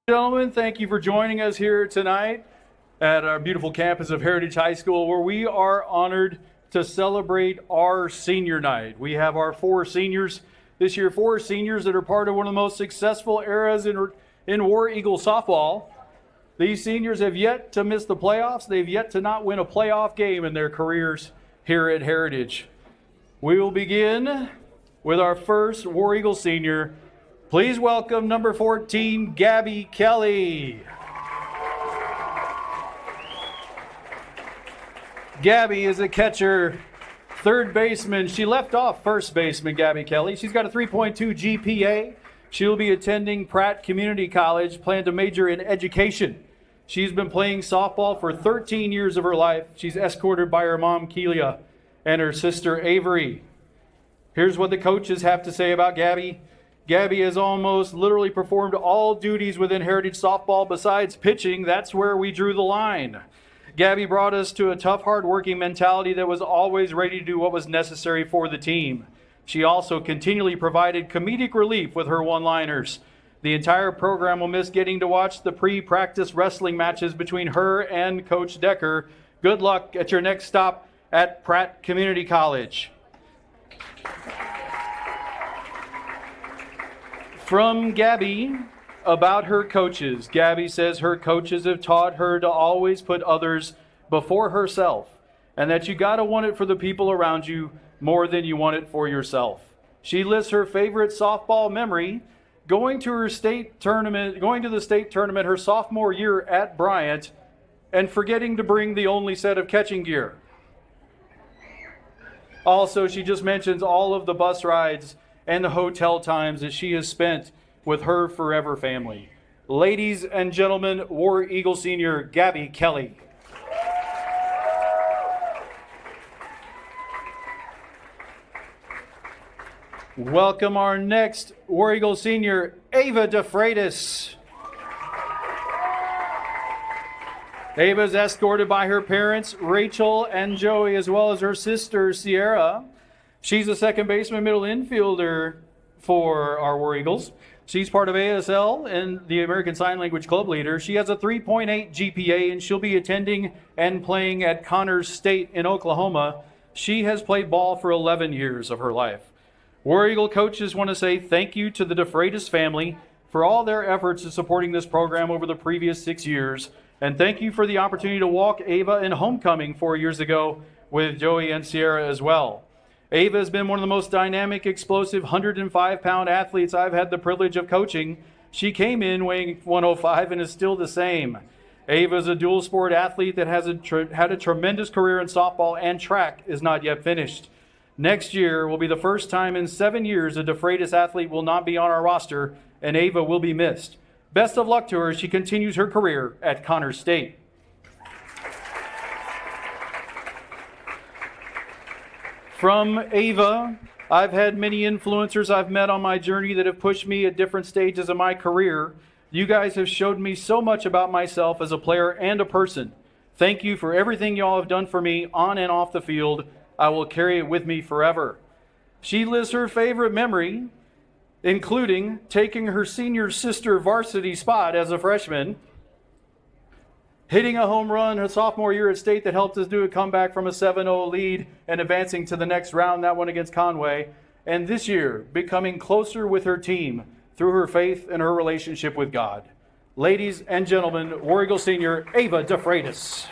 Gentlemen, thank you for joining us here tonight at our beautiful campus of Heritage High School, where we are honored to celebrate our senior night. We have our 4 seniors this year, 4 seniors that are part of one of the most successful eras in War Eagle softball. These seniors have yet to miss the playoffs. They've yet to not win a playoff game in their careers here at Heritage. We will begin with our first War Eagle senior. Please welcome number 14, Gabby Kelly. Gabby is a catcher, third baseman. She left off first baseman, Gabby Kelly. She's got a 3.2 GPA. She'll be attending Pratt Community College, plan to major in education. She's been playing softball for 13 years of her life. She's escorted by her mom, Kelia, and her sister, Avery. Here's what the coaches have to say about Gabby. Gabby has almost literally performed all duties within Heritage softball besides pitching. That's where we drew the line. Gabby brought us to a tough, hard-working mentality that was always ready to do what was necessary for the team. She also continually provided comedic relief with her one-liners. The entire program will miss getting to watch the pre-practice wrestling matches between her and Coach Decker. Good luck at your next stop at Pratt Community College. From Gabby about her coaches. Gabby says her coaches have taught her to always put others before herself, and that you gotta want it for the people around you more than you want it for yourself. She lists her favorite softball memory, going to the state tournament her sophomore year at Bryant, and forgetting to bring the only set of catching gear. Also, she just mentions all of the bus rides and the hotel times that she has spent with her forever family. Ladies and gentlemen, War Eagle senior Gabby Kelly. Welcome our next War Eagle senior, Ava DeFreitas. Ava is escorted by her parents, Rachel and Joey, as well as her sister, Sierra. She's a second baseman, middle infielder for our War Eagles. She's part of ASL and the American Sign Language Club leader. She has a 3.8 GPA, and she'll be attending and playing at Connors State in Oklahoma. She has played ball for 11 years of her life. War Eagle coaches want to say thank you to the DeFreitas family for all their efforts in supporting this program over the previous 6 years. And thank you for the opportunity to walk Ava in homecoming 4 years ago with Joey and Sierra as well. Ava has been one of the most dynamic, explosive 105-pound athletes I've had the privilege of coaching. She came in weighing 105 and is still the same. Ava is a dual sport athlete that has had a tremendous career in softball, and track is not yet finished. Next year will be the first time in 7 years a DeFreitas athlete will not be on our roster, and Ava will be missed. Best of luck to her as she continues her career at Connors State. From Ava, I've had many influencers I've met on my journey that have pushed me at different stages of my career. You guys have showed me so much about myself as a player and a person. Thank you for everything y'all have done for me on and off the field. I will carry it with me forever. She lists her favorite memory, including taking her senior sister varsity spot as a freshman, hitting a home run her sophomore year at state that helped us do a comeback from a 7-0 lead and advancing to the next round, that one against Conway. And this year, becoming closer with her team through her faith and her relationship with God. Ladies and gentlemen, War Eagle senior, Ava DeFreitas.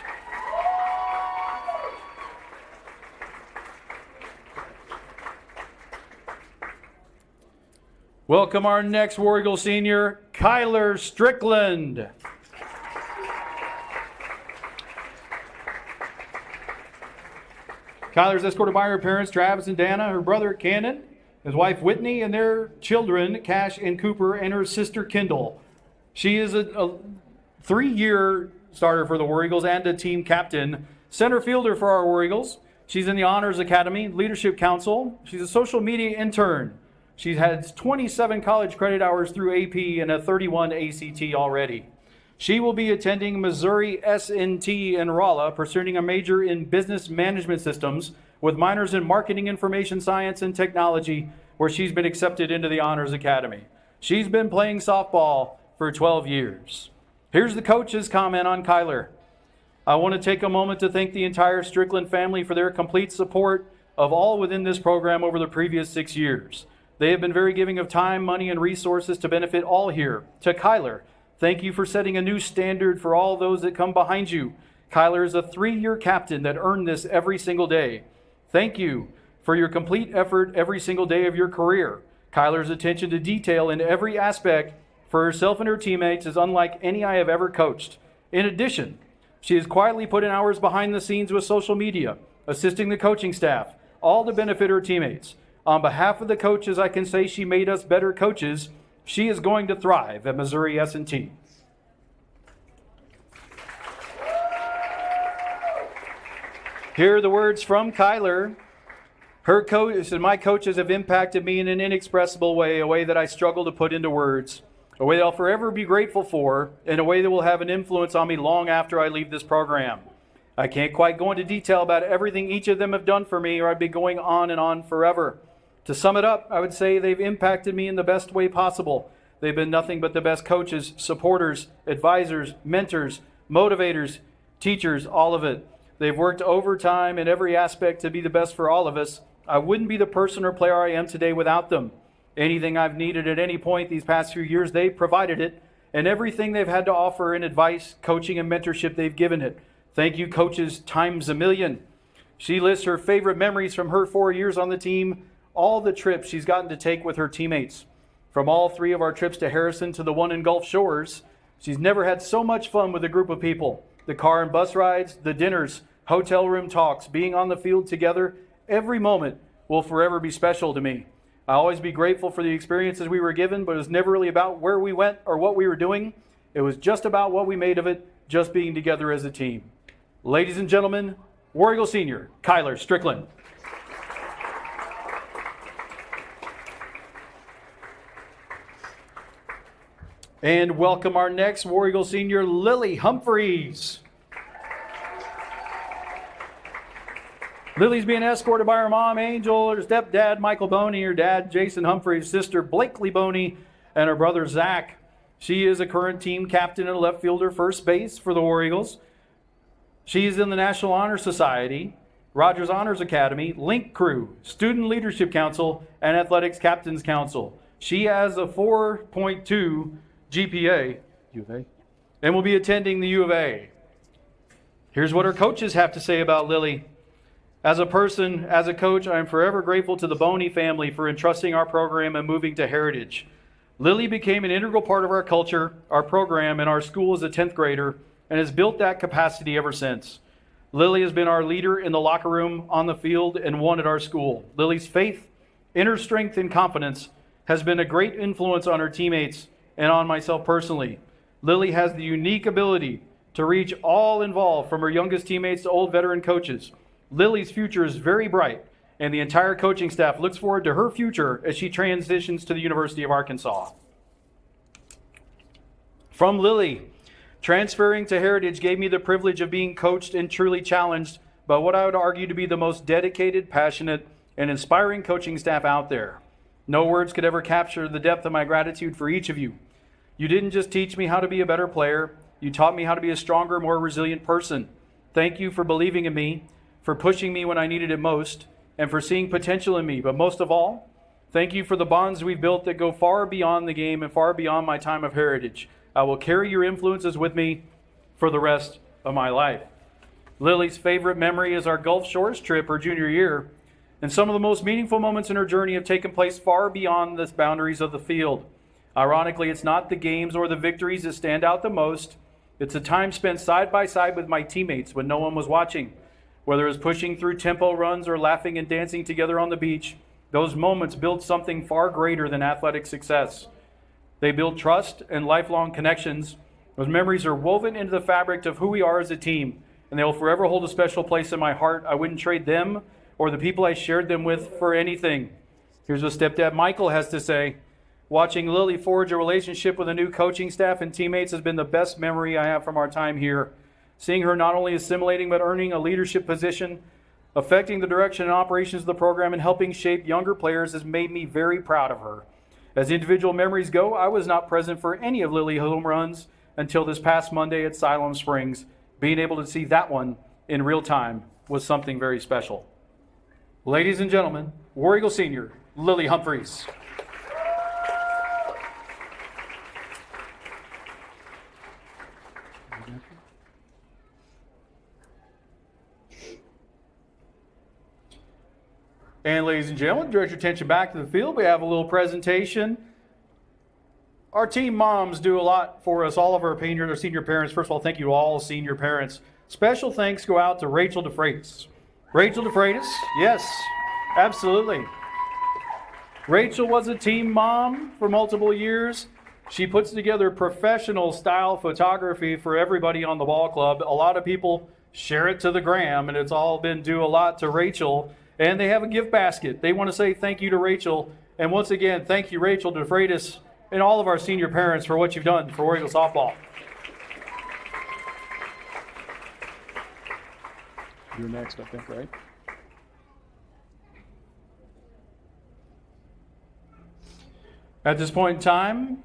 Welcome our next War Eagle senior, Kyler Strickland. Kyler is escorted by her parents, Travis and Dana, her brother, Cannon, his wife, Whitney, and their children, Cash and Cooper, and her sister, Kendall. She is a 3-year starter for the War Eagles and a team captain, center fielder for our War Eagles. She's in the Honors Academy, Leadership Council. She's a social media intern. She's had 27 college credit hours through AP and a 31 ACT already. She will be attending Missouri SNT in Rolla, pursuing a major in business management systems with minors in marketing, information science, and technology, where she's been accepted into the Honors Academy. She's been playing softball for 12 years. Here's the coach's comment on Kyler. I want to take a moment to thank the entire Strickland family for their complete support of all within this program over the previous 6 years. They have been very giving of time, money, and resources to benefit all here. To Kyler, thank you for setting a new standard for all those that come behind you. Kyler is a 3-year captain that earned this every single day. Thank you for your complete effort every single day of your career. Kyler's attention to detail in every aspect for herself and her teammates is unlike any I have ever coached. In addition, she has quietly put in hours behind the scenes with social media, assisting the coaching staff, all to benefit her teammates. On behalf of the coaches, I can say she made us better coaches. She is going to thrive at Missouri S&T. Here are the words from Kyler. Her coach and my coaches have impacted me in an inexpressible way, a way that I struggle to put into words, a way that I'll forever be grateful for, and a way that will have an influence on me long after I leave this program. I can't quite go into detail about everything each of them have done for me, or I'd be going on and on forever. To sum it up, I would say they've impacted me in the best way possible. They've been nothing but the best coaches, supporters, advisors, mentors, motivators, teachers, all of it. They've worked overtime in every aspect to be the best for all of us. I wouldn't be the person or player I am today without them. Anything I've needed at any point these past few years, they've provided it. And everything they've had to offer in advice, coaching, and mentorship, they've given it. Thank you, coaches, times a million. She lists her favorite memories from her 4 years on the team, all the trips she's gotten to take with her teammates. From all 3 of our trips to Harrison to the one in Gulf Shores, she's never had so much fun with a group of people. The car and bus rides, the dinners, hotel room talks, being on the field together, every moment will forever be special to me. I'll always be grateful for the experiences we were given, but it was never really about where we went or what we were doing. It was just about what we made of it, just being together as a team. Ladies and gentlemen, War Eagle Senior, Kyler Strickland. And welcome our next War Eagle Senior, Lily Humphreys. Lily's being escorted by her mom, Angel, her stepdad, Michael Boney, her dad, Jason Humphreys, sister, Blakely Boney, and her brother, Zach. She is a current team captain and left fielder, first base for the War Eagles. She's in the National Honor Society, Rogers Honors Academy, Link Crew, Student Leadership Council, and Athletics Captains Council. She has a 4.2 GPA, U of A, and will be attending the U of A. Here's what her coaches have to say about Lily. As a person, as a coach, I am forever grateful to the Boney family for entrusting our program and moving to Heritage. Lily became an integral part of our culture, our program, and our school as a 10th grader, and has built that capacity ever since. Lily has been our leader in the locker room, on the field, and one at our school. Lily's faith, inner strength, and confidence has been a great influence on her teammates and on myself personally. Lily has the unique ability to reach all involved, from her youngest teammates to old veteran coaches. Lily's future is very bright, and the entire coaching staff looks forward to her future as she transitions to the University of Arkansas. From Lily, transferring to Heritage gave me the privilege of being coached and truly challenged by what I would argue to be the most dedicated, passionate, and inspiring coaching staff out there. No words could ever capture the depth of my gratitude for each of you. You didn't just teach me how to be a better player, you taught me how to be a stronger, more resilient person. Thank you for believing in me, for pushing me when I needed it most, and for seeing potential in me. But most of all, thank you for the bonds we've built that go far beyond the game and far beyond my time of Heritage. I will carry your influences with me for the rest of my life. Lily's favorite memory is our Gulf Shores trip her junior year, and some of the most meaningful moments in her journey have taken place far beyond the boundaries of the field. Ironically, it's not the games or the victories that stand out the most. It's the time spent side by side with my teammates when no one was watching. Whether it was pushing through tempo runs or laughing and dancing together on the beach, those moments build something far greater than athletic success. They build trust and lifelong connections. Those memories are woven into the fabric of who we are as a team, and they will forever hold a special place in my heart. I wouldn't trade them or the people I shared them with for anything. Here's what stepdad Michael has to say. Watching Lily forge a relationship with a new coaching staff and teammates has been the best memory I have from our time here. Seeing her not only assimilating but earning a leadership position, affecting the direction and operations of the program, and helping shape younger players has made me very proud of her. As individual memories go, I was not present for any of Lily home runs until this past Monday at Siloam Springs. Being able to see that one in real time was something very special. Ladies and gentlemen, War Eagle senior, Lily Humphreys. And ladies and gentlemen, direct your attention back to the field. We have a little presentation. Our team moms do a lot for us, all of our senior parents. First of all, thank you to all senior parents. Special thanks go out to Rachel DeFreitas. Rachel DeFreitas, yes, absolutely. Rachel was a team mom for multiple years. She puts together professional style photography for everybody on the ball club. A lot of people share it to the gram, and it's all been due a lot to Rachel. And they have a gift basket. They want to say thank you to Rachel. And once again, thank you, Rachel DeFreitas, and all of our senior parents for what you've done for War Eagle softball. You're next, I think, right? At this point in time,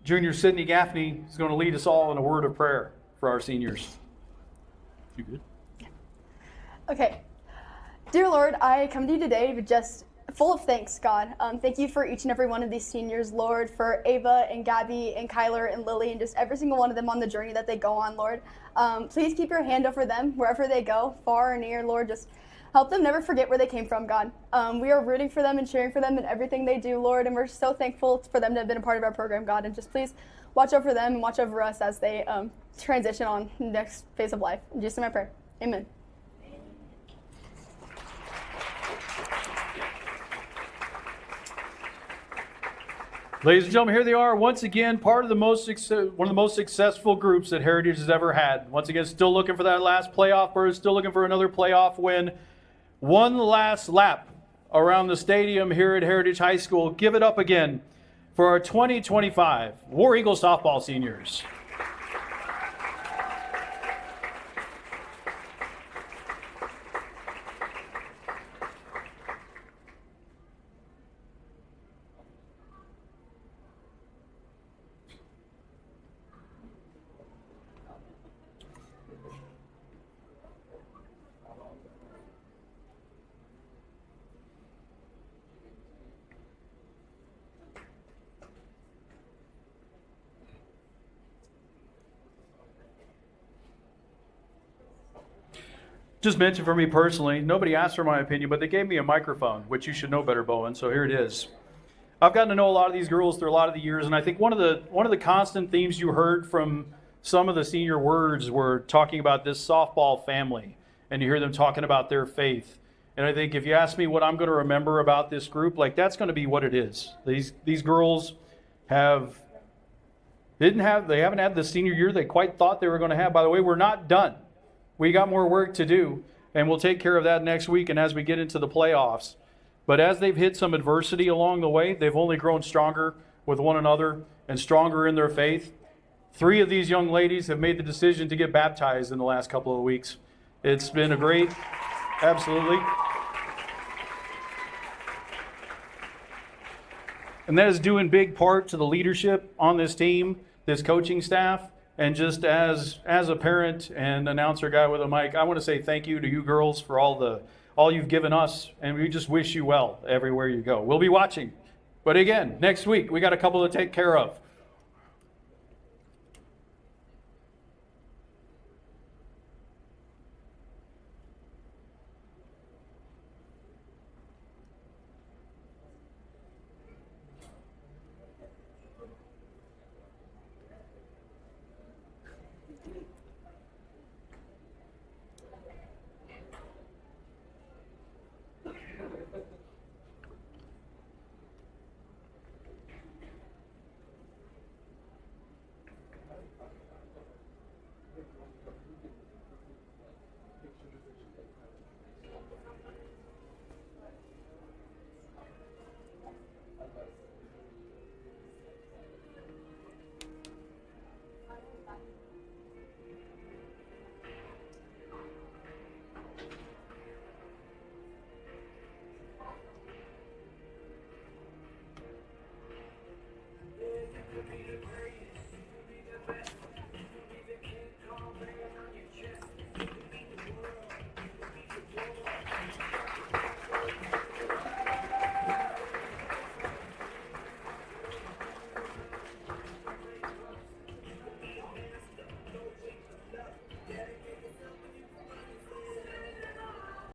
Junior Sydney Gaffney is going to lead us all in a word of prayer for our seniors. You good? Okay. Dear Lord, I come to you today with just full of thanks, God. Thank you for each and every one of these seniors, Lord, for Ava and Gabby and Kyler and Lily and just every single one of them on the journey that they go on, Lord. Please keep your hand over them wherever they go, far or near, Lord. Just help them never forget where they came from, God. We are rooting for them and cheering for them in everything they do, Lord, and we're so thankful for them to have been a part of our program, God. And just please watch over them and watch over us as they transition on the next phase of life. In Jesus' name I pray. Amen. Ladies and gentlemen, here they are once again, part of the one of the most successful groups that Heritage has ever had. Once again, still looking for that last playoff berth, still looking for another playoff win. One last lap around the stadium here at Heritage High School. Give it up again for our 2025 War Eagle softball seniors. Just mentioned for me personally, nobody asked for my opinion, but they gave me a microphone, which you should know better, Bowen, so here it is. I've gotten to know a lot of these girls through a lot of the years, and I think one of the constant themes you heard from some of the senior words were talking about this softball family, and you hear them talking about their faith. And I think if you ask me what I'm going to remember about this group, like that's going to be what it is. These girls haven't had the senior year they quite thought they were going to have. By the way, we're not done. We got more work to do, and we'll take care of that next week and as we get into the playoffs. But as they've hit some adversity along the way, they've only grown stronger with one another and stronger in their faith. 3 of these young ladies have made the decision to get baptized in the last couple of weeks. It's been a great, absolutely. And that is due in big part to the leadership on this team, this coaching staff. And just as a parent and announcer guy with a mic, I want to say thank you to you girls for all you've given us, and we just wish you well everywhere you go. We'll be watching. But again, next week, we got a couple to take care of.